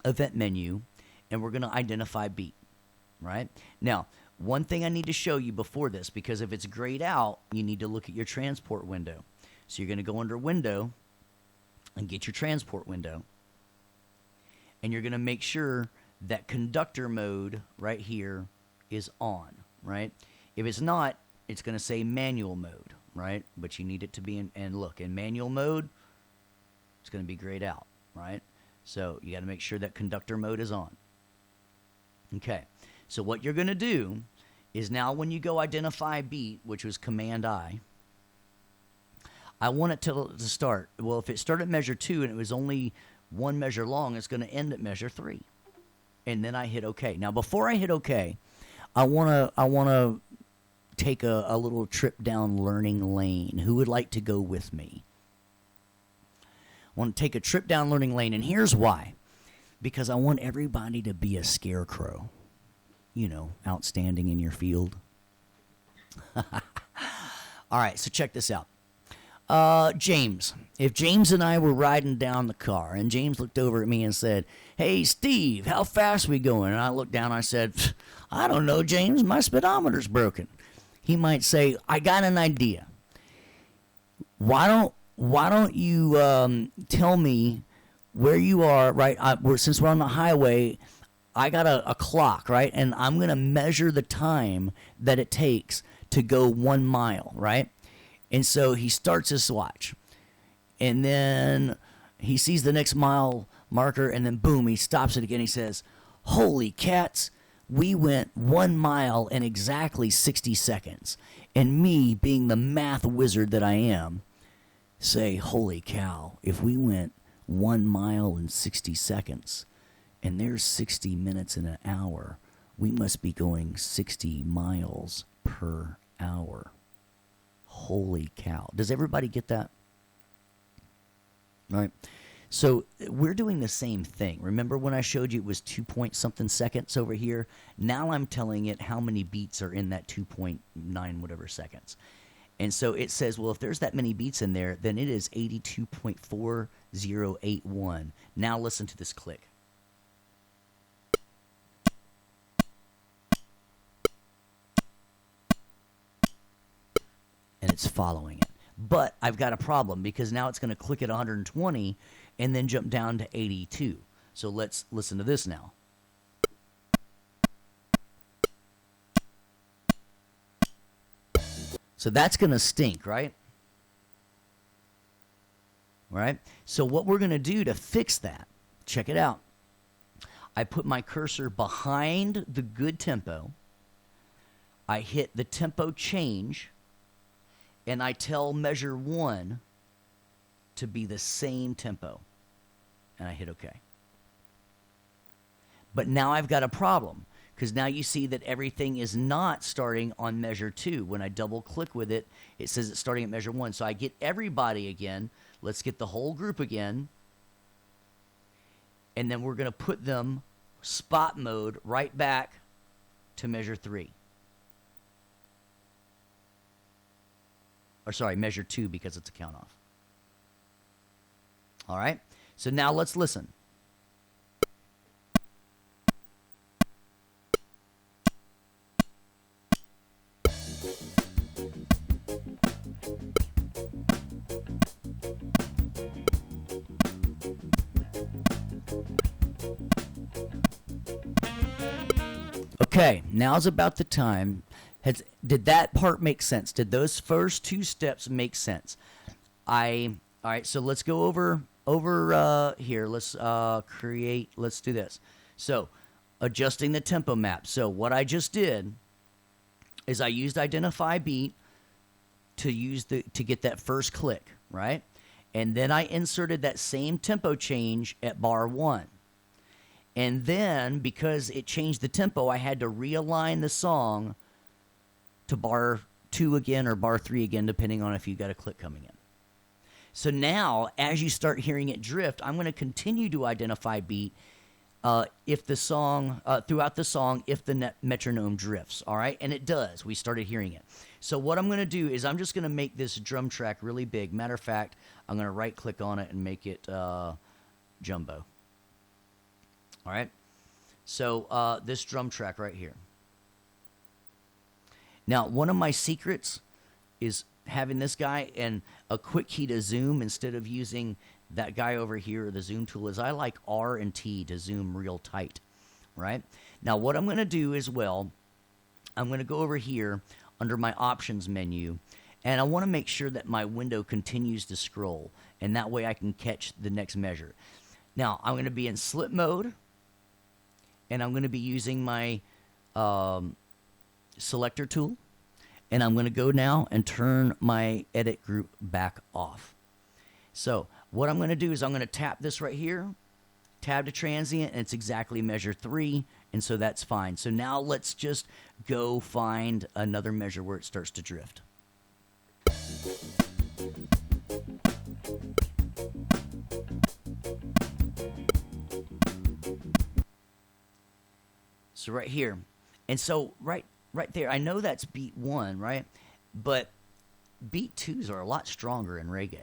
event menu, and we're going to identify beat, right? Now, one thing I need to show you before this, because if it's grayed out, you need to look at your transport window. So you're going to go under Window and get your transport window. And you're going to make sure that conductor mode right here is on, right? If it's not, it's going to say manual mode, right? But you need it to be in, and look, in manual mode, it's going to be grayed out, right? So you got to make sure that conductor mode is on. Okay, so what you're going to do is now when you go identify beat, which was Command I want it to start. Well, if it started at measure 2 and it was only one measure long, it's going to end at measure 3. And then I hit OK. Now, before I hit OK, I want to take a little trip down learning lane. Who would like to go with me? I want to take a trip down learning lane, and here's why. Because I want everybody to be a scarecrow. You know, outstanding in your field. All right, so check this out. James. If James and I were riding down the car, and James looked over at me and said, "Hey, Steve, how fast we going?" And I looked down and I said, "I don't know, James. My speedometer's broken." He might say, "I got an idea. Why don't you tell me where you are, right? Since we're on the highway, I got a clock, right? And I'm going to measure the time that it takes to go 1 mile, right?" And so he starts his watch. And then he sees the next mile marker, and then boom, he stops it again. He says, "Holy cats, we went 1 mile in exactly 60 seconds. And me, being the math wizard that I am, say, holy cow, if we went 1 mile in 60 seconds, and there's 60 minutes in an hour, we must be going 60 miles per hour. Holy cow." Does everybody get that? All right. So we're doing the same thing. Remember when I showed you it was 2 point something seconds over here? Now I'm telling it how many beats are in that 2.9 whatever seconds. And so it says, well, if there's that many beats in there, then it is 82.4081. Now listen to this click. And it's following it. But I've got a problem because now it's going to click at 120 and then jump down to 82. So let's listen to this now. So that's going to stink, right? Right? So what we're going to do to fix that, check it out. I put my cursor behind the good tempo. I hit the tempo change. And I tell measure 1 to be the same tempo. And I hit OK. But now I've got a problem. Because now you see that everything is not starting on measure 2. When I double click with it, it says it's starting at measure 1. So I get everybody again. Let's get the whole group again. And then we're going to put them spot mode right back to measure 3. or sorry, measure 2 because it's a count off. All right, so now let's listen. Okay, now's about the time. Did that part make sense? Did those first 2 steps make sense? All right, so let's go over here. Let's let's do this. So, adjusting the tempo map. So, what I just did is I used identify beat to get that first click, right? And then I inserted that same tempo change at bar 1. And then, because it changed the tempo, I had to realign the song to bar 2 again or bar 3 again, depending on if you got a click coming in. So now, as you start hearing it drift, I'm going to continue to identify beat if the song, throughout the song, if the metronome drifts, all right? And it does. We started hearing it. So what I'm going to do is I'm just going to make this drum track really big. Matter of fact, I'm going to right-click on it and make it jumbo. All right, so this drum track right here. Now, one of my secrets is having this guy and a quick key to zoom instead of using that guy over here, or the zoom tool, is I like R and T to zoom real tight, right? Now, what I'm going to do as well, I'm going to go over here under my options menu, and I want to make sure that my window continues to scroll, and that way I can catch the next measure. Now, I'm going to be in slip mode, and I'm going to be using my selector tool. And I'm going to go now and turn my edit group back off. So what I'm going to do is I'm going to tap this right here, tab to transient, and it's exactly measure 3. And so that's fine. So now let's just go find another measure where it starts to drift. So right here. And so right there, I know that's beat 1, right? But beat 2s are a lot stronger in reggae,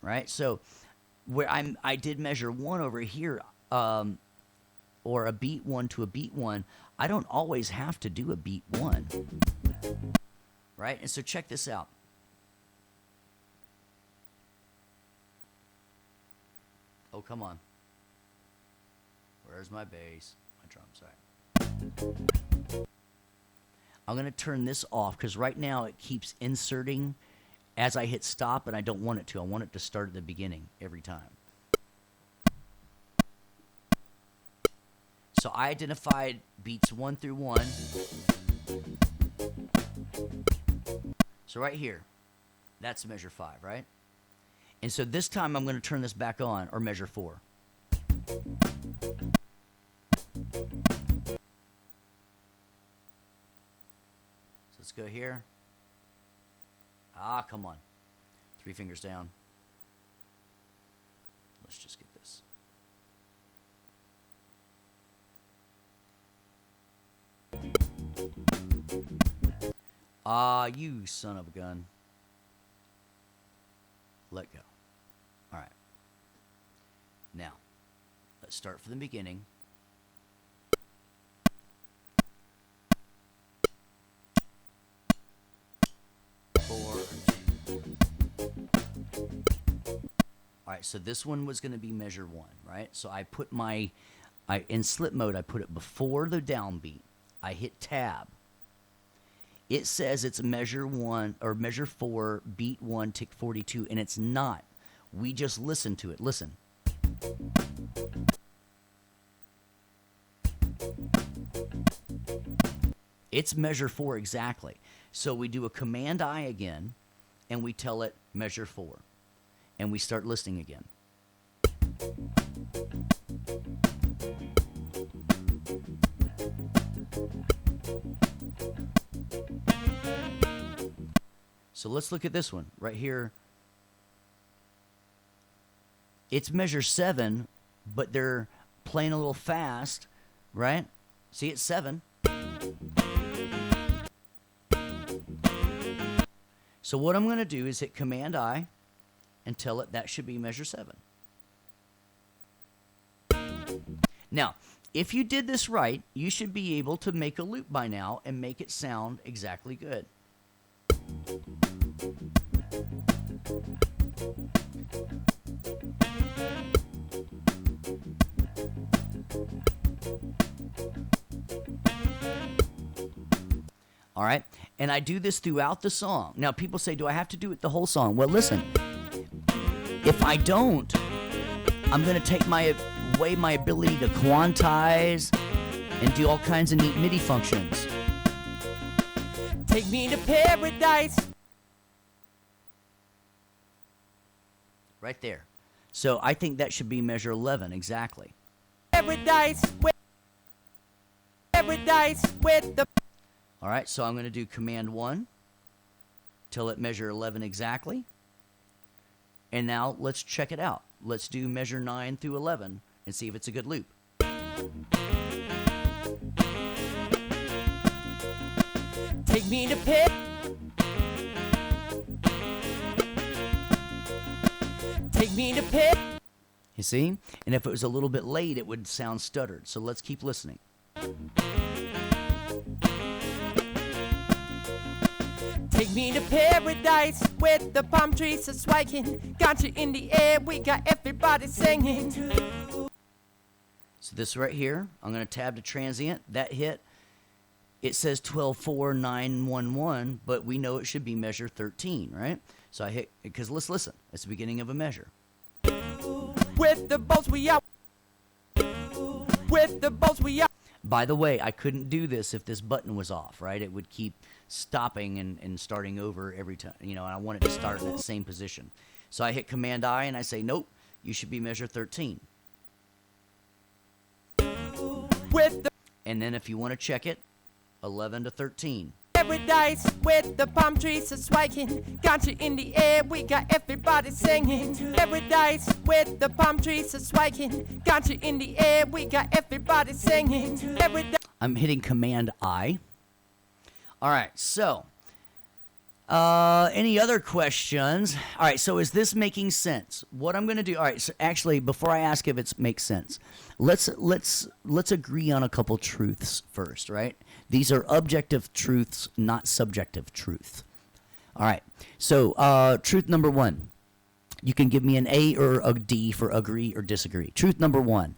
right? So where I did measure 1 over here, or a beat 1 to a beat 1, I don't always have to do a beat 1, right? And so check this out. Oh, come on. Where's my bass? My drum, sorry. I'm going to turn this off because right now it keeps inserting as I hit stop, and I don't want it to. I want it to start at the beginning every time. So I identified beats 1 through 1. So right here, that's measure 5, right? And so this time I'm going to turn this back on, or measure 4. Let's go here. Ah, come on. 3 fingers down. Let's just get this. Ah, you son of a gun. Let go. All right. Now, let's start from the beginning. All right, so this one was going to be measure 1, right? So I put in slip mode, I put it before the downbeat. I hit tab. It says it's measure 1 or measure 4, beat 1, tick 42, and it's not. We just listen to it. Listen. It's measure 4 exactly. So we do a command I again, and we tell it measure 4. And we start listening again. So let's look at this one right here. It's measure 7, but they're playing a little fast, right? See, it's 7. So what I'm going to do is hit Command I and tell it that should be measure 7. Now, if you did this right, you should be able to make a loop by now and make it sound exactly good. All right, and I do this throughout the song. Now, people say, do I have to do it the whole song? Well, listen, if I don't, I'm going to take away my ability to quantize and do all kinds of neat MIDI functions. Take me to paradise. Right there. So I think that should be measure 11 exactly. Paradise with the. All right, so I'm going to do Command 1 till it measure 11 exactly. And now let's check it out. Let's do measure 9 through 11 and see if it's a good loop. Take me to pit. Take me to pit. You see? And if it was a little bit late, it would sound stuttered. So let's keep listening. Take me to paradise with the palm trees are swaying. Got you in the air, we got everybody singing. So this right here, I'm going to tab to transient. That hit, it says 12.4.911, but we know it should be measure 13, right? So I hit, because let's listen. It's the beginning of a measure. With the boats we out. With the boats we out. By the way, I couldn't do this if this button was off, right? It would keep stopping and starting over every time, and I want it to start in that same position. So I hit Command I and I say, nope, you should be measure 13. And then if you want to check it, 11 to 13. Paradise with the palm trees are swaying. Got you in the air, we got everybody singing. Paradise with the palm trees are swaying. Got you in the air, we got everybody singing. Paradise. I'm hitting Command I. All right, so any other questions? All right, so is this making sense? What I'm going to do? All right, so actually, before I ask if it makes sense, let's agree on a couple truths first, right? These are objective truths, not subjective truth. All right, so truth number 1, you can give me an A or a D for agree or disagree. Truth number 1,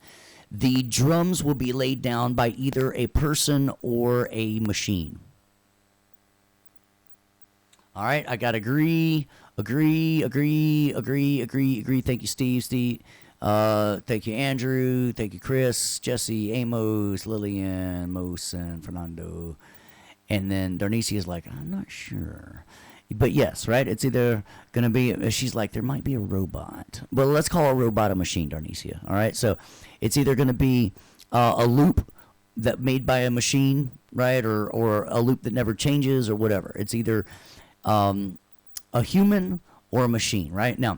the drums will be laid down by either a person or a machine. All right, I got agree. Thank you, Steve. Thank you, Andrew. Thank you, Chris, Jesse, Amos, Lillian, Mose, and Fernando. And then Darnicia is like, I'm not sure. But yes, right? It's either going to be, she's like, there might be a robot. Well, let's call a robot a machine, Darnicia. All right, so it's either going to be a loop that made by a machine, right? Or a loop that never changes or whatever. It's either a human or a machine, right? Now,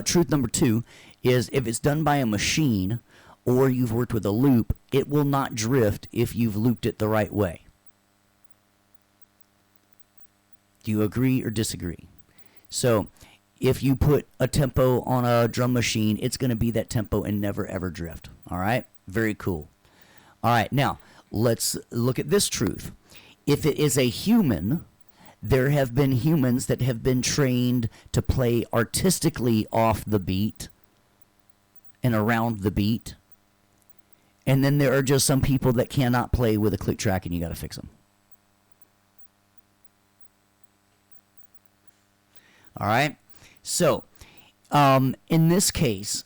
truth number 2 is if it's done by a machine or you've worked with a loop, it will not drift if you've looped it the right way. Do you agree or disagree? So if you put a tempo on a drum machine, it's going to be that tempo and never ever drift. All right? Very cool. All right, now let's look at this truth. If it is a human, there have been humans that have been trained to play artistically off the beat and around the beat. And then there are just some people that cannot play with a click track and you got to fix them. All right? So, in this case,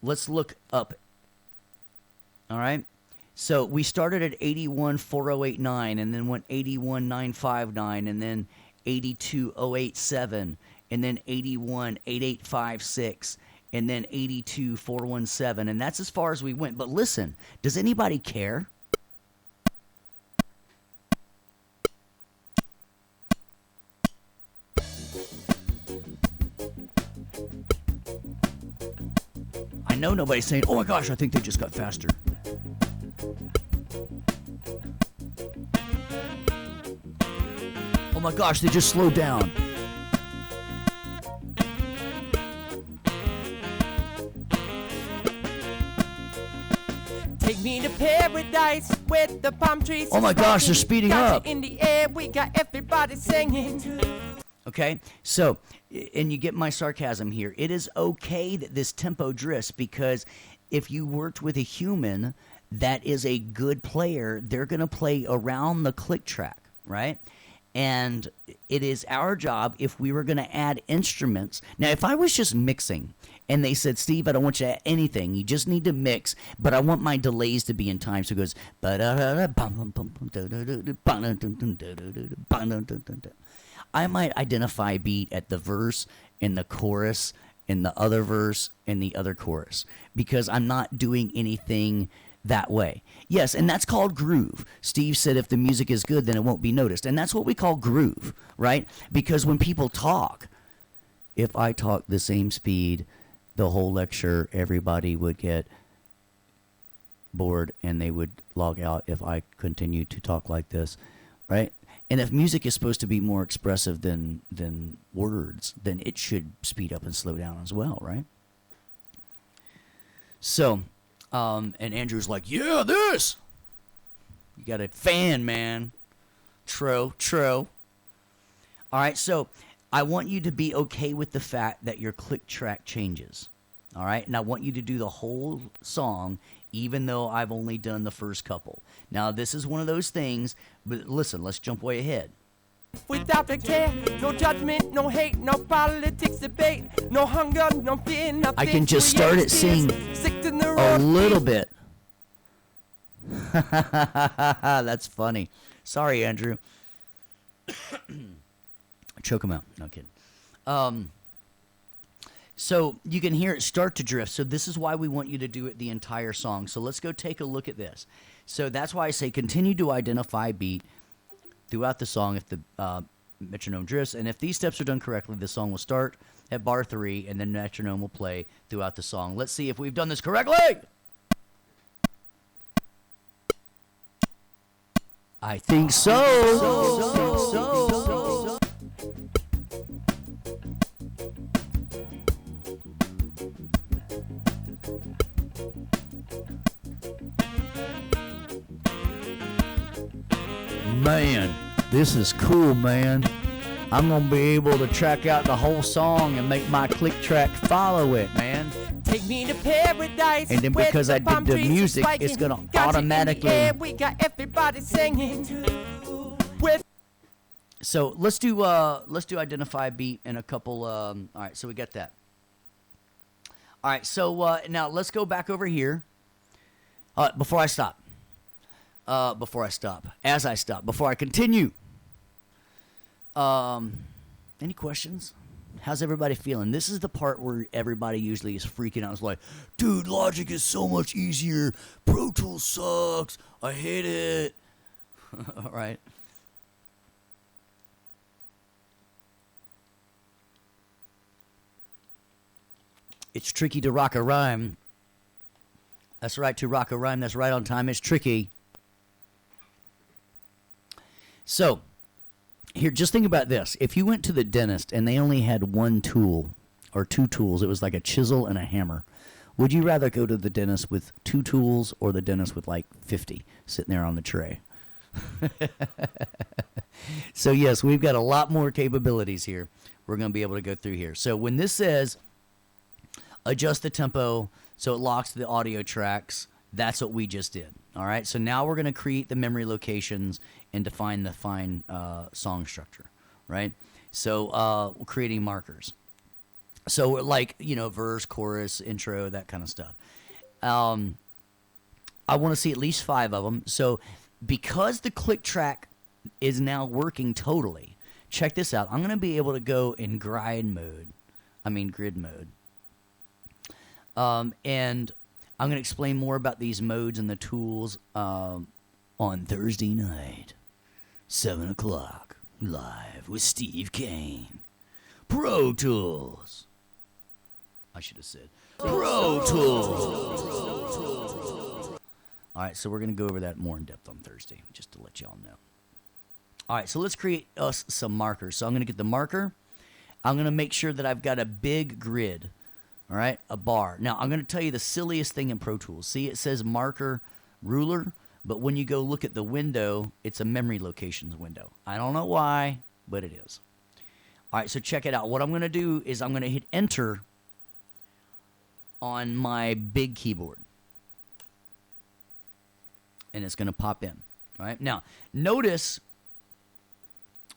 let's look up. All right? So we started at 81.4089 and then went 81.959 and then 82.087 and then 81.8856 and then 82.417, and that's as far as we went. But listen, does anybody care? I know nobody's saying, oh my gosh, I think they just got faster. Oh my gosh, they just slowed down. Take me to paradise with the palm trees. Oh my gosh, they're speeding got up. you in the air, we got everybody singing. Okay, so, and you get my sarcasm here. It is okay that this tempo drifts, because if you worked with a human that is a good player, they're going to play around the click track, right? And it is our job, if we were going to add instruments. Now, if I was just mixing and they said, Steve, I don't want you to add anything, you just need to mix, but I want my delays to be in time. So it goes, I might identify a beat at the verse, in the chorus, in the other verse, in the other chorus, because I'm not doing anything that way. Yes, and that's called groove. Steve said if the music is good, then it won't be noticed. And that's what we call groove, right? Because when people talk, if I talk the same speed the whole lecture, everybody would get bored and they would log out if I continued to talk like this, right? And if music is supposed to be more expressive than words, then it should speed up and slow down as well, right? So, and Andrew's like, yeah, this. You got a fan, man. True. All right, so I want you to be okay with the fact that your click track changes. All right, and I want you to do the whole song, even though I've only done the first couple. Now, this is one of those things, but listen, let's jump way ahead. Without a care, no judgment, no hate, no politics debate, no hunger, no fear, nothing. I can just start it singing a little bit. That's funny. Sorry, Andrew. Choke him out. No kidding. So you can hear it start to drift. So this is why we want you to do it the entire song. So let's go take a look at this. So that's why I say continue to identify beat throughout the song if the metronome drifts. And if these steps are done correctly, the song will start at bar 3 and then metronome will play throughout the song. Let's see if we've done this correctly. I think so. Man, this is cool, man. I'm going to be able to track out the whole song and make my click track follow it, man. Take me to paradise. And then because I did the music, it's going to automatically... We got everybody singing. So let's do identify beat and a couple... all right, so we got that. All right, so now let's go back over here. Before I continue. Any questions? How's everybody feeling? This is the part where everybody usually is freaking out. It's like, dude, Logic is so much easier. Pro Tools sucks. I hate it. All right. It's tricky to rock a rhyme. That's right, to rock a rhyme. That's right on time. It's tricky. So, here, just think about this. If you went to the dentist and they only had one tool or two tools, it was like a chisel and a hammer, would you rather go to the dentist with 2 tools or the dentist with like 50 sitting there on the tray? So, yes, we've got a lot more capabilities here. We're going to be able to go through here. So, when this says adjust the tempo so it locks the audio tracks, that's what we just did. All right, so now we're going to create the memory locations and define the fine song structure, right? So we're creating markers. So like, verse, chorus, intro, that kind of stuff. I want to see at least 5 of them. So because the click track is now working totally, check this out. I'm going to be able to go in grid mode. And I'm going to explain more about these modes and the tools on Thursday night, 7 o'clock, live with Steve Kane. Pro Tools. I should have said Pro Tools. All right, so we're going to go over that more in depth on Thursday, just to let y'all know. All right, so let's create us some markers. So I'm going to get the marker. I'm going to make sure that I've got a big grid, all right, a bar. Now, I'm going to tell you the silliest thing in Pro Tools. See, it says marker ruler, but when you go look at the window, it's a memory locations window. I don't know why, but it is. All right, so check it out. What I'm going to do is I'm going to hit enter on my big keyboard, and it's going to pop in. All right, now notice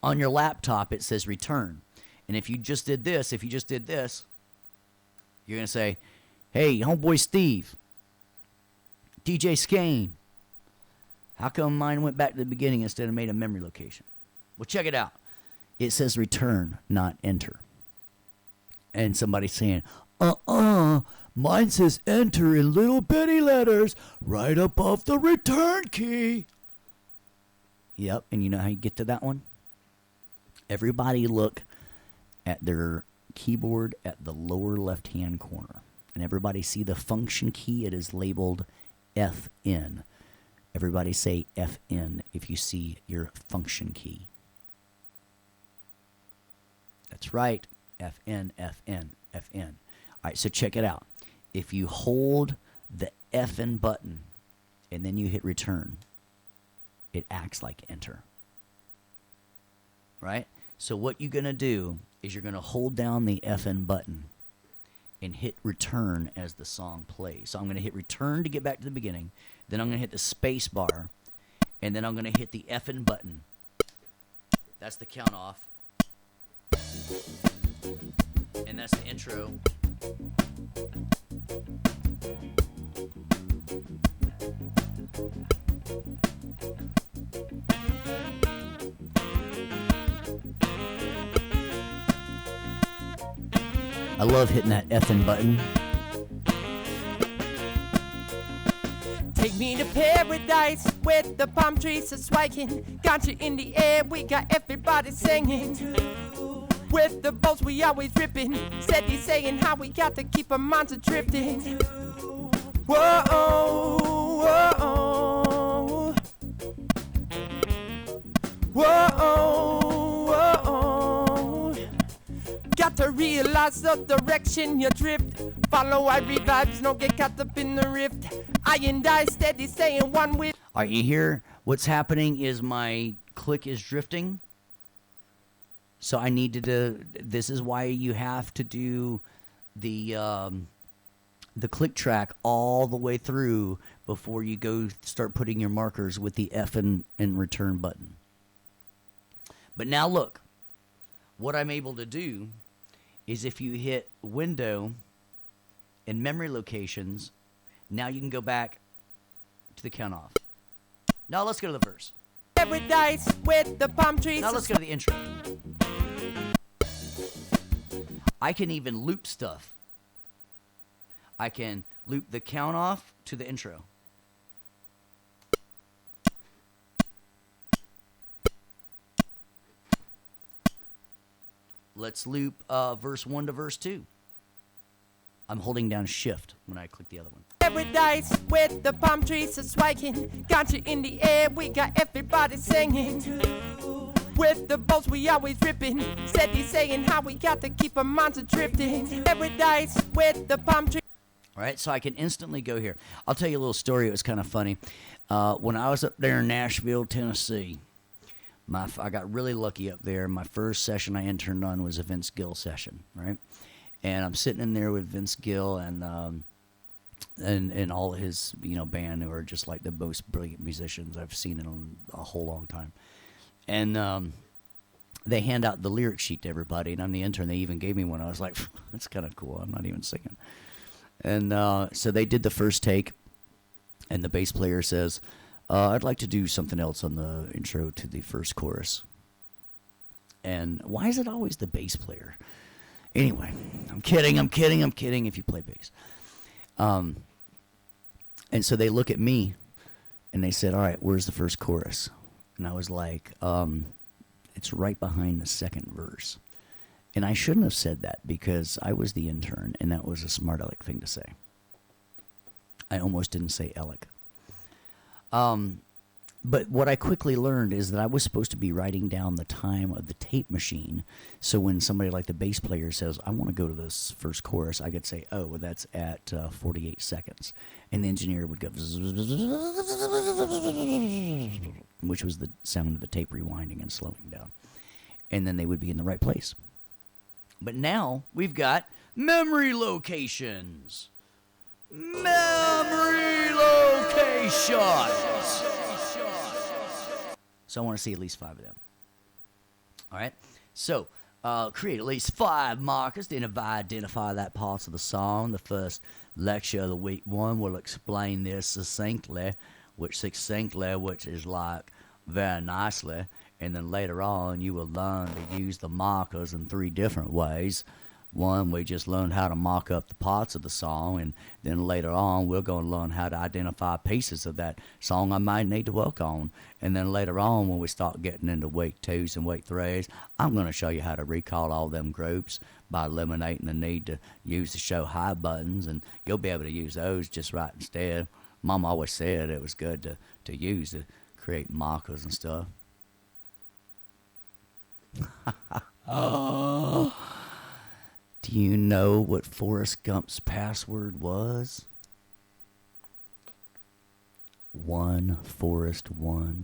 on your laptop it says return, and if you just did this, you're going to say, hey, homeboy Steve, DJ Skane, how come mine went back to the beginning instead of made a memory location? Well, check it out. It says return, not enter. And somebody's saying, mine says enter in little bitty letters right above the return key. Yep, and you know how you get to that one? Everybody look at their keyboard at the lower left-hand corner. And everybody see the function key. It is labeled FN. Everybody say FN if you see your function key. That's right. FN, FN, FN. All right, so check it out. If you hold the FN button and then you hit return, it acts like enter. Right? So what you're going to do is you're going to hold down the FN button and hit return as the song plays. So I'm going to hit return to get back to the beginning. Then I'm going to hit the space bar. And then I'm going to hit the FN button. That's the count off. And that's the intro. I love hitting that effing button. Take me to paradise with the palm trees are swinging. Got you in the air, we got everybody singing. With the boats we always ripping, steady saying how we got to keep our minds drifting. Whoa, whoa, whoa, whoa. Got to realize the direction you drift. Follow our vibes, don't get caught up in the rift. I and I steady saying one with. All right, you hear what's happening is my click is drifting. So I needed to. This is why you have to do the click track all the way through before you go start putting your markers with the F and return button. But now look, what I'm able to do is if you hit Window and Memory Locations, now you can go back to the count off. Now let's go to the verse. Paradise with the palm trees. Now let's go to the intro. I can even loop stuff. I can loop the count off to the intro. Let's loop verse 1 to verse 2. I'm holding down shift when I click the other one. Paradise with the palm trees are swinging. Got you in the air, we got everybody singing. With the boats we always ripping, steady saying how we got to keep our minds drifting. Paradise with the palm tree. All right, so I can instantly go here. I'll tell you a little story. It was kind of funny. When I was up there in Nashville, Tennessee, I got really lucky up there. My first session I interned on was a Vince Gill session, right? And I'm sitting in there with Vince Gill and all his band, who are just like the most brilliant musicians I've seen in a whole long time. And they hand out the lyric sheet to everybody, and I'm the intern. They even gave me one. I was like, that's kind of cool. I'm not even singing. And so they did the first take, and the bass player says, I'd like to do something else on the intro to the first chorus. And why is it always the bass player? Anyway, I'm kidding if you play bass. And so they look at me, and they said, all right, where's the first chorus? And I was like, it's right behind the second verse. And I shouldn't have said that because I was the intern, and that was a smart aleck thing to say. I almost didn't say aleck. But what I quickly learned is that I was supposed to be writing down the time of the tape machine. So when somebody like the bass player says, I want to go to this first chorus, I could say, oh, well, that's at 48 seconds. And the engineer would go, which was the sound of the tape rewinding and slowing down. And then they would be in the right place. But now we've got memory locations. Memory locations. So I want to see at least 5 of them. All right. So create at least 5 markers to identify that parts of the song. The first lecture of the week 1 will explain this succinctly, which is like very nicely. And then later on, you will learn to use the markers in 3 different ways. One, we just learned how to mark up the parts of the song, and then later on, we're going to learn how to identify pieces of that song I might need to work on. And then later on, when we start getting into week 2s and week 3s, I'm going to show you how to recall all them groups by eliminating the need to use the show high buttons, and you'll be able to use those just right instead. Mom always said it was good to use to create markers and stuff. Oh. Do you know what Forrest Gump's password was? 1 Forrest 1.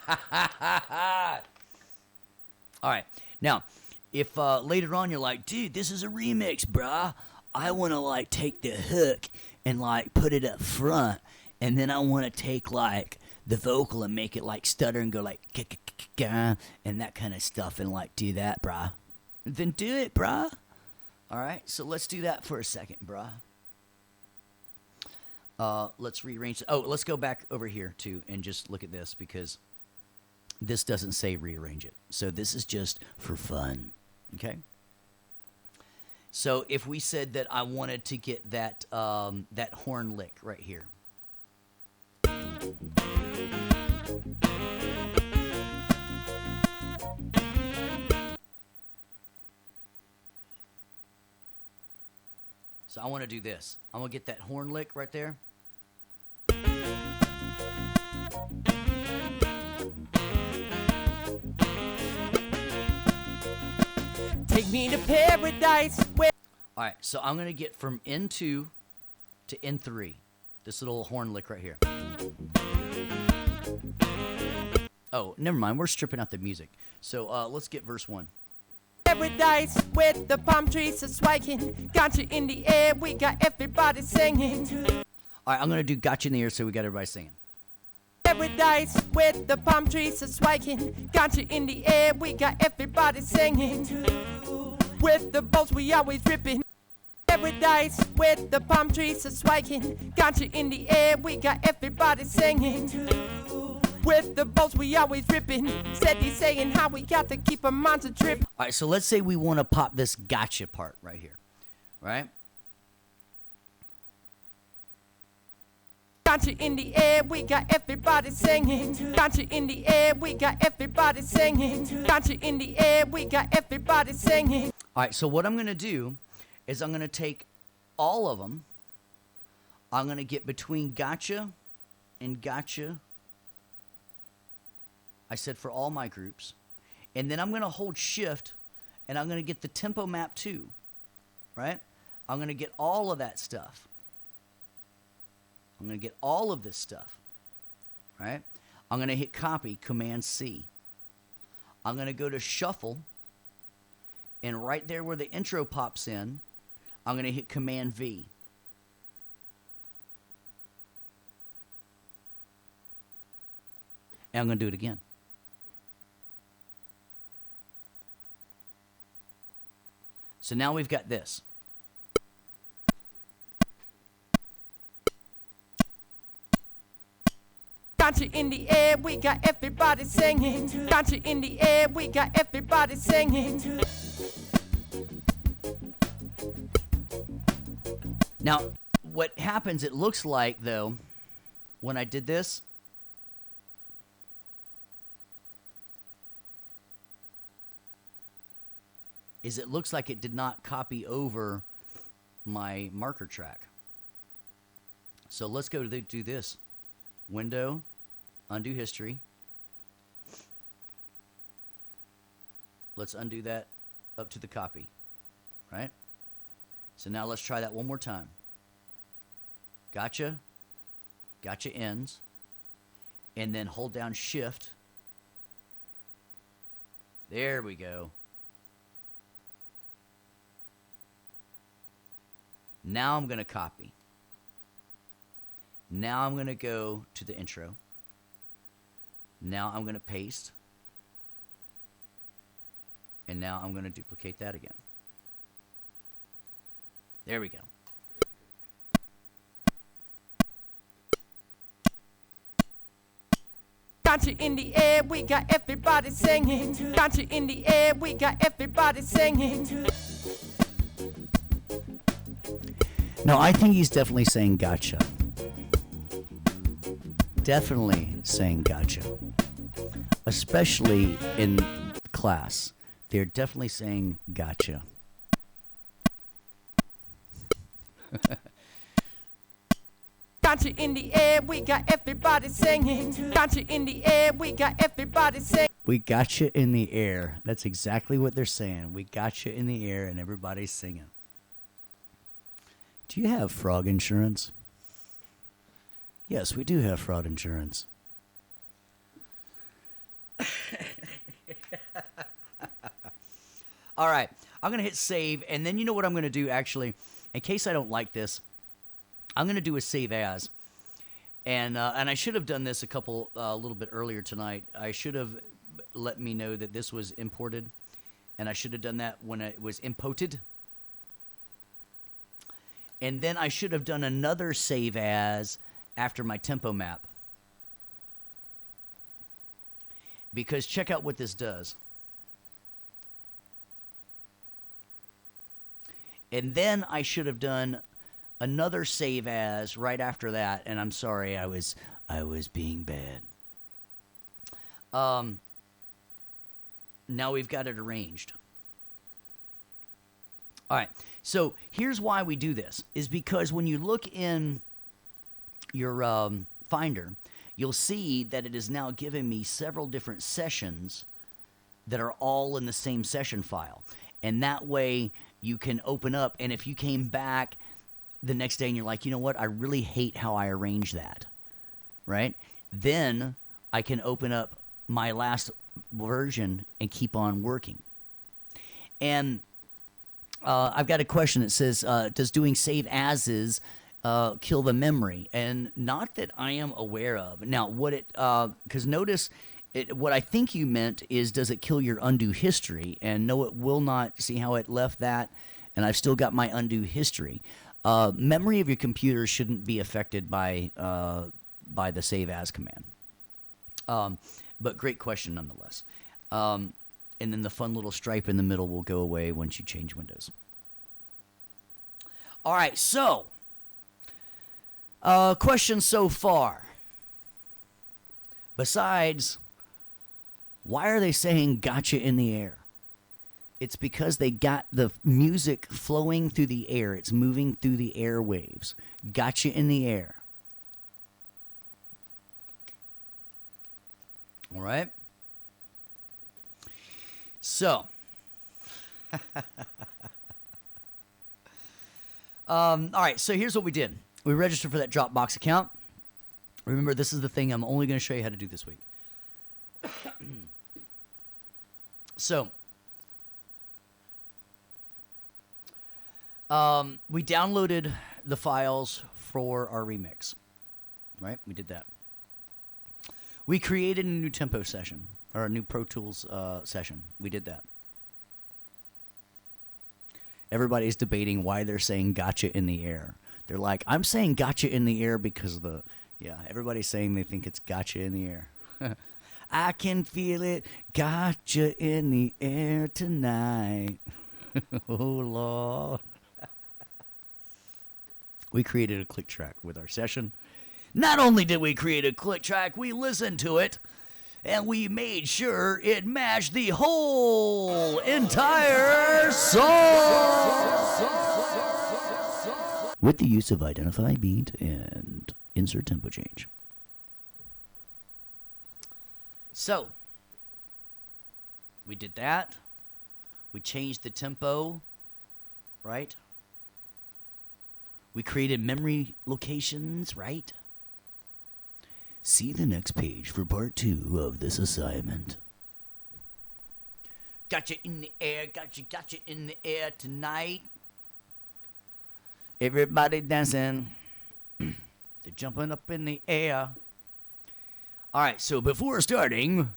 All right. Now, if later on you're like, dude, this is a remix, brah. I want to like take the hook and like put it up front, and then I want to take like the vocal and make it like stutter and go like and that kind of stuff and like do that, brah. Then do it, brah. All right, so let's do that for a second, brah. Let's rearrange. Oh, let's go back over here too and just look at this because this doesn't say rearrange it. So this is just for fun, okay? So if we said that I wanted to get that that horn lick right here. So I want to do this. I'm going to get that horn lick right there. Take me to paradise. Where All right, so I'm going to get from N2 to N3. This little horn lick right here. Oh, never mind. We're stripping out the music. So let's get verse 1. paradise with the palm trees are swaying. Got you in the air, we got everybody singing. All right, I'm going to do Gotcha in the Air so we got everybody singing. Paradise with the palm trees are swaying. Got you in the air, we got everybody singing. With the boats we always ripping. Paradise with the palm trees are swaying. Got you in the air, we got everybody singing. With the boats we always ripping. Steady saying how we got to keep our minds a trip. All right, so let's say we want to pop this gotcha part right here, right? Got you in the air, we got everybody singing. Got you in the air, we got everybody singing. Got you in the air, we got everybody singing. All right, so what I'm going to do is I'm going to take all of them. I'm going to get between gotcha and gotcha. I said for all my groups. And then I'm going to hold shift and I'm going to get the tempo map too, right? I'm going to get all of that stuff. I'm going to get all of this stuff, right? I'm going to hit copy, Command C. I'm going to go to shuffle, and right there where the intro pops in, I'm going to hit Command V. And I'm going to do it again. So now we've got this. Got you in the air, we got everybody singing. Got you in the air, we got everybody singing. Now, what happens, it looks like, though, when I did this, is it looks like it did not copy over my marker track. So let's go to do this. Window, undo history. Let's undo that up to the copy, right? So now let's try that one more time. Gotcha. Gotcha ends. And then hold down shift. There we go. Now I'm going to copy. Now I'm going to go to the intro. Now I'm going to paste. And now I'm going to duplicate that again. There we go. Gotcha in the air, we got everybody singing. Gotcha in the air, we got everybody singing. No, I think he's definitely saying gotcha. Definitely saying gotcha. Especially in class. They're definitely saying gotcha. Gotcha in the air, we got everybody singing. Gotcha in the air, we got everybody singing. We gotcha in the air. That's exactly what they're saying. We gotcha in the air and everybody's singing. Do you have frog insurance? Yes, we do have fraud insurance. All right, I'm going to hit save, and then you know what I'm going to do, actually? In case I don't like this, I'm going to do a save as. And I should have done this a little bit earlier tonight. I should have let me know that this was imported, and I should have done that when it was inputted. And then I should have done another save as after my tempo map. Because check out what this does. And then I should have done another save as right after that. And I'm sorry, I was being bad. Now we've got it arranged. All right. So here's why we do this, is because when you look in your Finder, you'll see that it is now giving me several different sessions that are all in the same session file. And that way you can open up, and if you came back the next day and you're like, you know what, I really hate how I arranged that, right? Then I can open up my last version and keep on working. And I've got a question that says, does doing save as-is kill the memory? And not that I am aware of. Now, what it, because notice, what I think you meant is, does it kill your undo history? And no, it will not. See how it left that? And I've still got my undo history. Memory of your computer shouldn't be affected by the save as command. But great question nonetheless. And then the fun little stripe in the middle will go away once you change Windows. All right, so questions so far. Besides, why are they saying gotcha in the air? It's because they got the music flowing through the air. It's moving through the airwaves. Gotcha in the air. All right? So, all right, so here's what we did. We registered for that Dropbox account. Remember, this is the thing I'm only going to show you how to do this week. So, we downloaded the files for our remix, right? We did that. We created a new tempo session, or a new Pro Tools session. We did that. Everybody's debating why they're saying gotcha in the air. They're like, I'm saying gotcha in the air because of the... Yeah, everybody's saying they think it's gotcha in the air. I can feel it, gotcha in the air tonight. Oh, Lord. We created a click track with our session. Not only did we create a click track, we listened to it, and we made sure it matched the whole entire song. with the use of identify beat and insert tempo change. So, we did that. We changed the tempo, right? We created memory locations, right? See the next page for part 2 of this assignment. Got you in the air, got you in the air tonight. Everybody dancing. They're jumping up in the air. All right, so before starting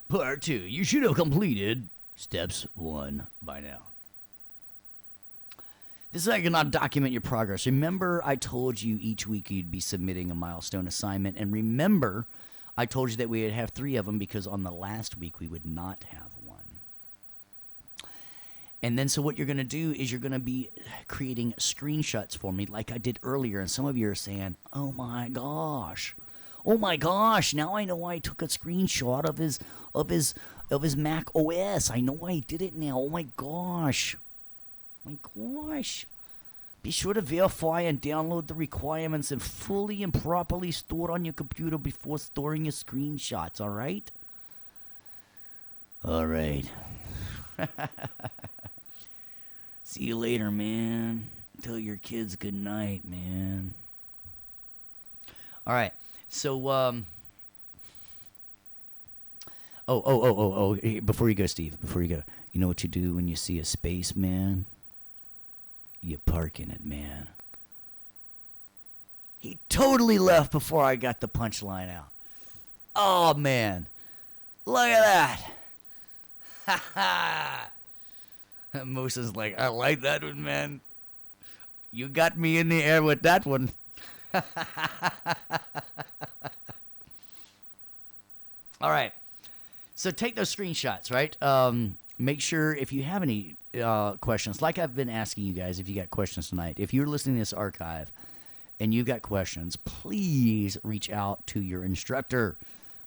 part 2, you should have completed steps 1 by now. This is how you're going to document your progress. Remember, I told you each week you'd be submitting a milestone assignment. And remember, I told you that we would have 3 of them because on the last week we would not have one. And then so what you're going to do is you're going to be creating screenshots for me like I did earlier. And some of you are saying, oh my gosh, now I know why I took a screenshot of his Mac OS. I know why I did it now. Oh my gosh. Be sure to verify and download the requirements and fully and properly store on your computer before storing your screenshots, all right? All right. See you later, man. Tell your kids good night, man. All right. So, hey, before you go, Steve, you know what you do when you see a space, man? You park in it, man. He totally left before I got the punchline out. Oh, man. Look at that. Ha ha. Mosa's like, I like that one, man. You got me in the air with that one. All right. So take those screenshots, right? Make sure if you have any questions, like I've been asking you guys, if you got questions tonight, if you're listening to this archive and you've got questions, please reach out to your instructor.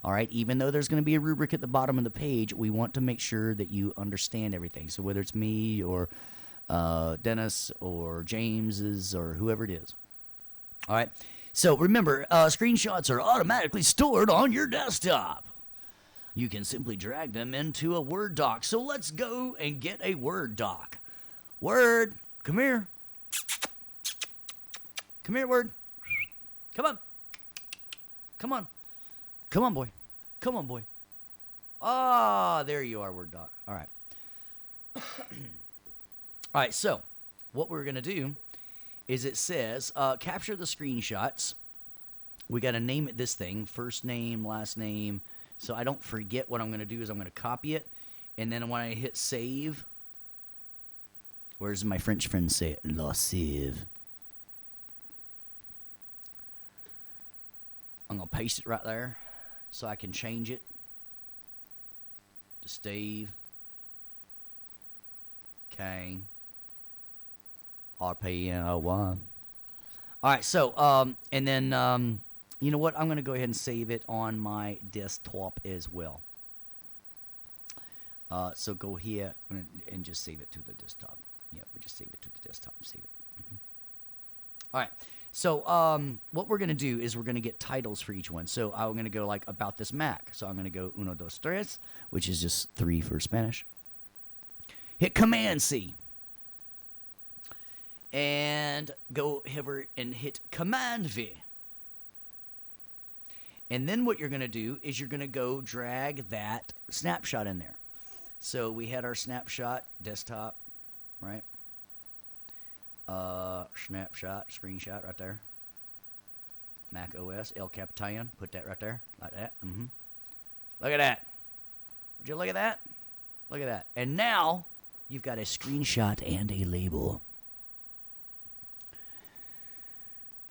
All right, even though there's going to be a rubric at the bottom of the page, we want to make sure that you understand everything. So whether it's me or Dennis or James's or whoever it is. All right, so remember, screenshots are automatically stored on your desktop. You can simply drag them into a Word doc. So let's go and get a Word doc. Word, come here. Come here, Word. Come on. Come on. Come on, boy. Come on, boy. Ah, there you are, Word doc. All right. All right, so what we're going to do is it says capture the screenshots. We got to name it this thing, first name, last name. So I don't forget, what I'm going to do is I'm going to copy it. And then when I hit save, where does my French friend say it? La save. I'm going to paste it right there so I can change it to Steve Kane RPNO1. All right, so, and then, you know what? I'm going to go ahead and save it on my desktop as well. So go here and just save it to the desktop. Yeah, we just save it to the desktop. Save it. Mm-hmm. All right. So what we're going to do is we're going to get titles for each one. So I'm going to go like about this Mac. So I'm going to go uno, dos, tres, which is just 3 for Spanish. Hit Command-C. And go over and hit Command-V. And then what you're going to do is you're going to go drag that snapshot in there. So we had our snapshot desktop, right? Snapshot, screenshot right there. Mac OS, El Capitan, put that right there, like that. Mm-hmm. Look at that. Would you look at that? Look at that. And now you've got a screenshot and a label.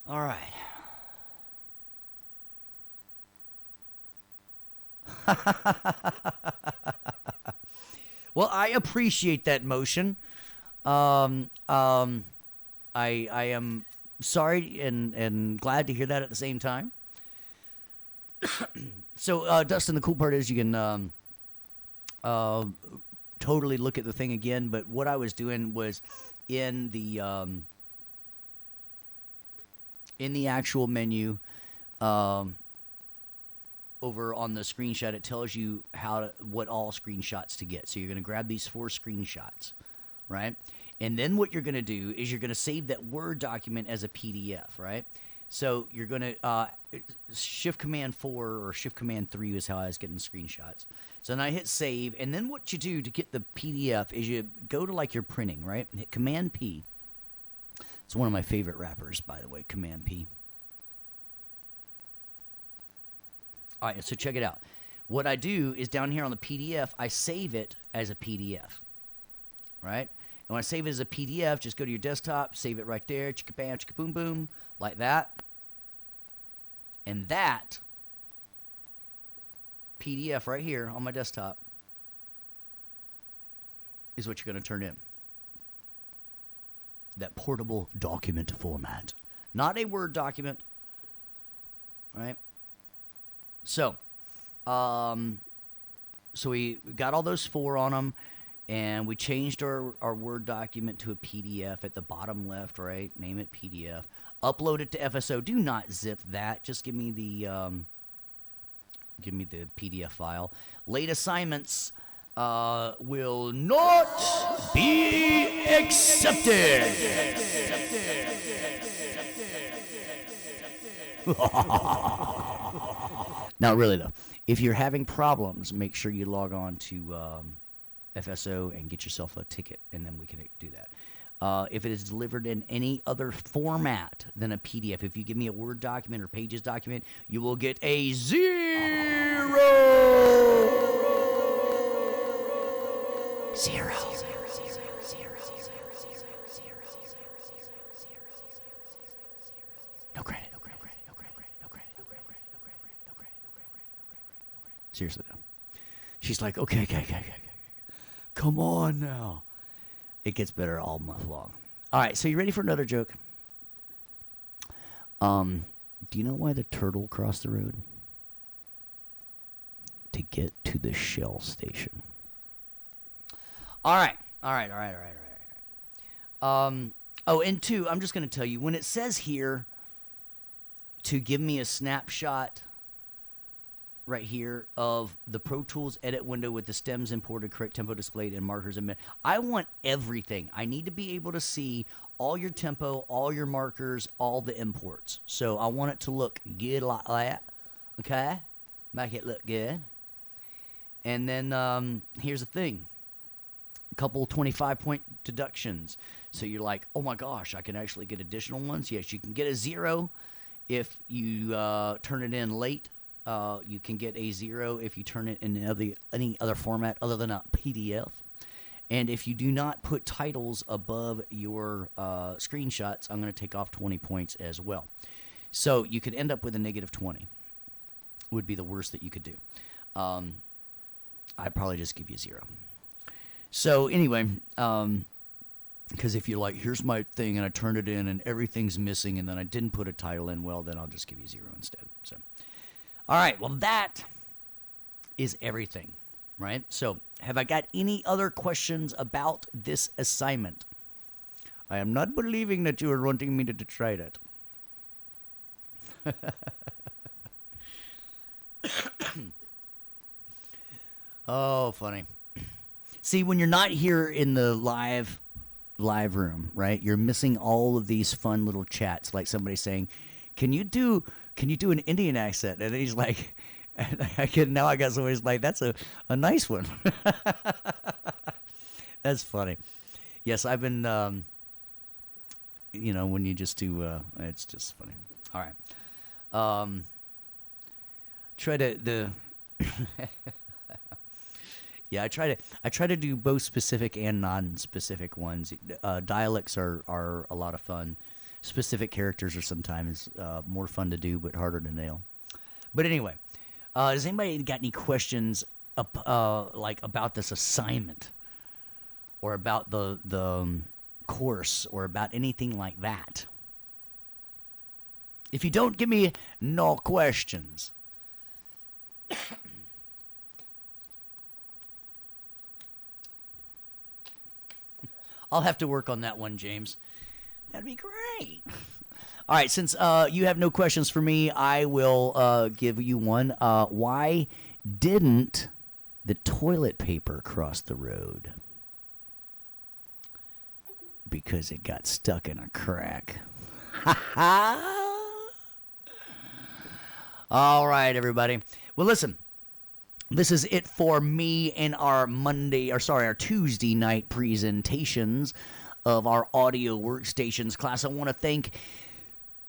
All right. Well, I appreciate that motion. I am sorry and glad to hear that at the same time. So, Dustin, the cool part is you can totally look at the thing again. But what I was doing was in the in the actual menu, over on the screenshot, it tells you what all screenshots to get. So you're going to grab these 4 screenshots, right? And then what you're going to do is you're going to save that Word document as a PDF, right? So you're going to Shift Command 4 or Shift Command 3 is how I was getting screenshots. So then I hit save, and then what you do to get the PDF is you go to like your printing, right? Hit Command P. It's one of my favorite wrappers, by the way, Command P. All right, so check it out. What I do is down here on the PDF, I save it as a PDF, right? And when I save it as a PDF, just go to your desktop, save it right there, chicka-bam, chicka-boom-boom, like that. And that PDF right here on my desktop is what you're going to turn in. That portable document format. Not a Word document, right? So, we got all those 4 on them, and we changed our Word document to a PDF at the bottom left, right? Name it PDF. Upload it to FSO. Do not zip that. Just give me the PDF file. Late assignments will not be accepted. Now, really, though, if you're having problems, make sure you log on to FSO and get yourself a ticket, and then we can do that. If it is delivered in any other format than a PDF, if you give me a Word document or Pages document, you will get a 0. 0. No credit. Seriously, though. She's like, okay. Come on now. It gets better all month long. All right, so you ready for another joke? Do you know why the turtle crossed the road? To get to the Shell station. All right. And 2, I'm just going to tell you, when it says here to give me a snapshot right here of the Pro Tools edit window with the stems imported, correct tempo displayed, and markers embedded. I want everything. I need to be able to see all your tempo, all your markers, all the imports. So I want it to look good like that. Okay? Make it look good. And then here's the thing. A couple 25-point deductions. So you're like, oh my gosh, I can actually get additional ones? Yes, you can get a 0 if you turn it in late. You can get a 0 if you turn it in any other format other than a PDF. And if you do not put titles above your screenshots, I'm going to take off 20 points as well. So you could end up with a negative 20. Would be the worst that you could do. I'd probably just give you 0. So anyway, because if you're like, here's my thing, and I turned it in, and everything's missing, and then I didn't put a title in, well, then I'll just give you 0 instead. So. All right, well, that is everything, right? So, have I got any other questions about this assignment? I am not believing that you are wanting me to try that. Oh, funny. See, when you're not here in the live room, right? You're missing all of these fun little chats, like somebody saying, "Can you do an Indian accent?" And he's like, now I got somebody's like, that's a nice one. That's funny. Yes, I've been, when you just do, it's just funny. All right. Yeah, I try to do both specific and non-specific ones. Dialects are a lot of fun. Specific characters are sometimes more fun to do but harder to nail. But anyway, does anybody got any questions about this assignment, or about the course, or about anything like that? If you don't, give me no questions. I'll have to work on that one, James. That'd be great. All right, since you have no questions for me, I will give you one. Why didn't the toilet paper cross the road? Because it got stuck in a crack. All right, everybody. Well, listen. This is it for me in our our Tuesday night presentations of our audio workstations class. I want to thank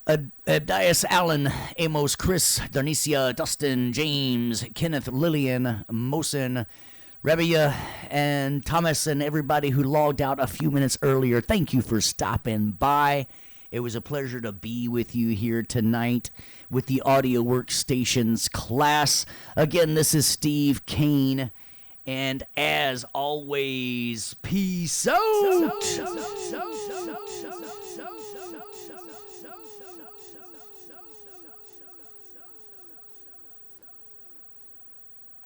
Abdias, Allen, Amos, Chris, Darnicia, Dustin, James, Kenneth, Lillian, Mosin, Rebia, and Thomas, and everybody who logged out a few minutes earlier. Thank you for stopping by. It was a pleasure to be with you here tonight with the Audio Workstations class. Again, this is Steve Kane, and as always, peace out.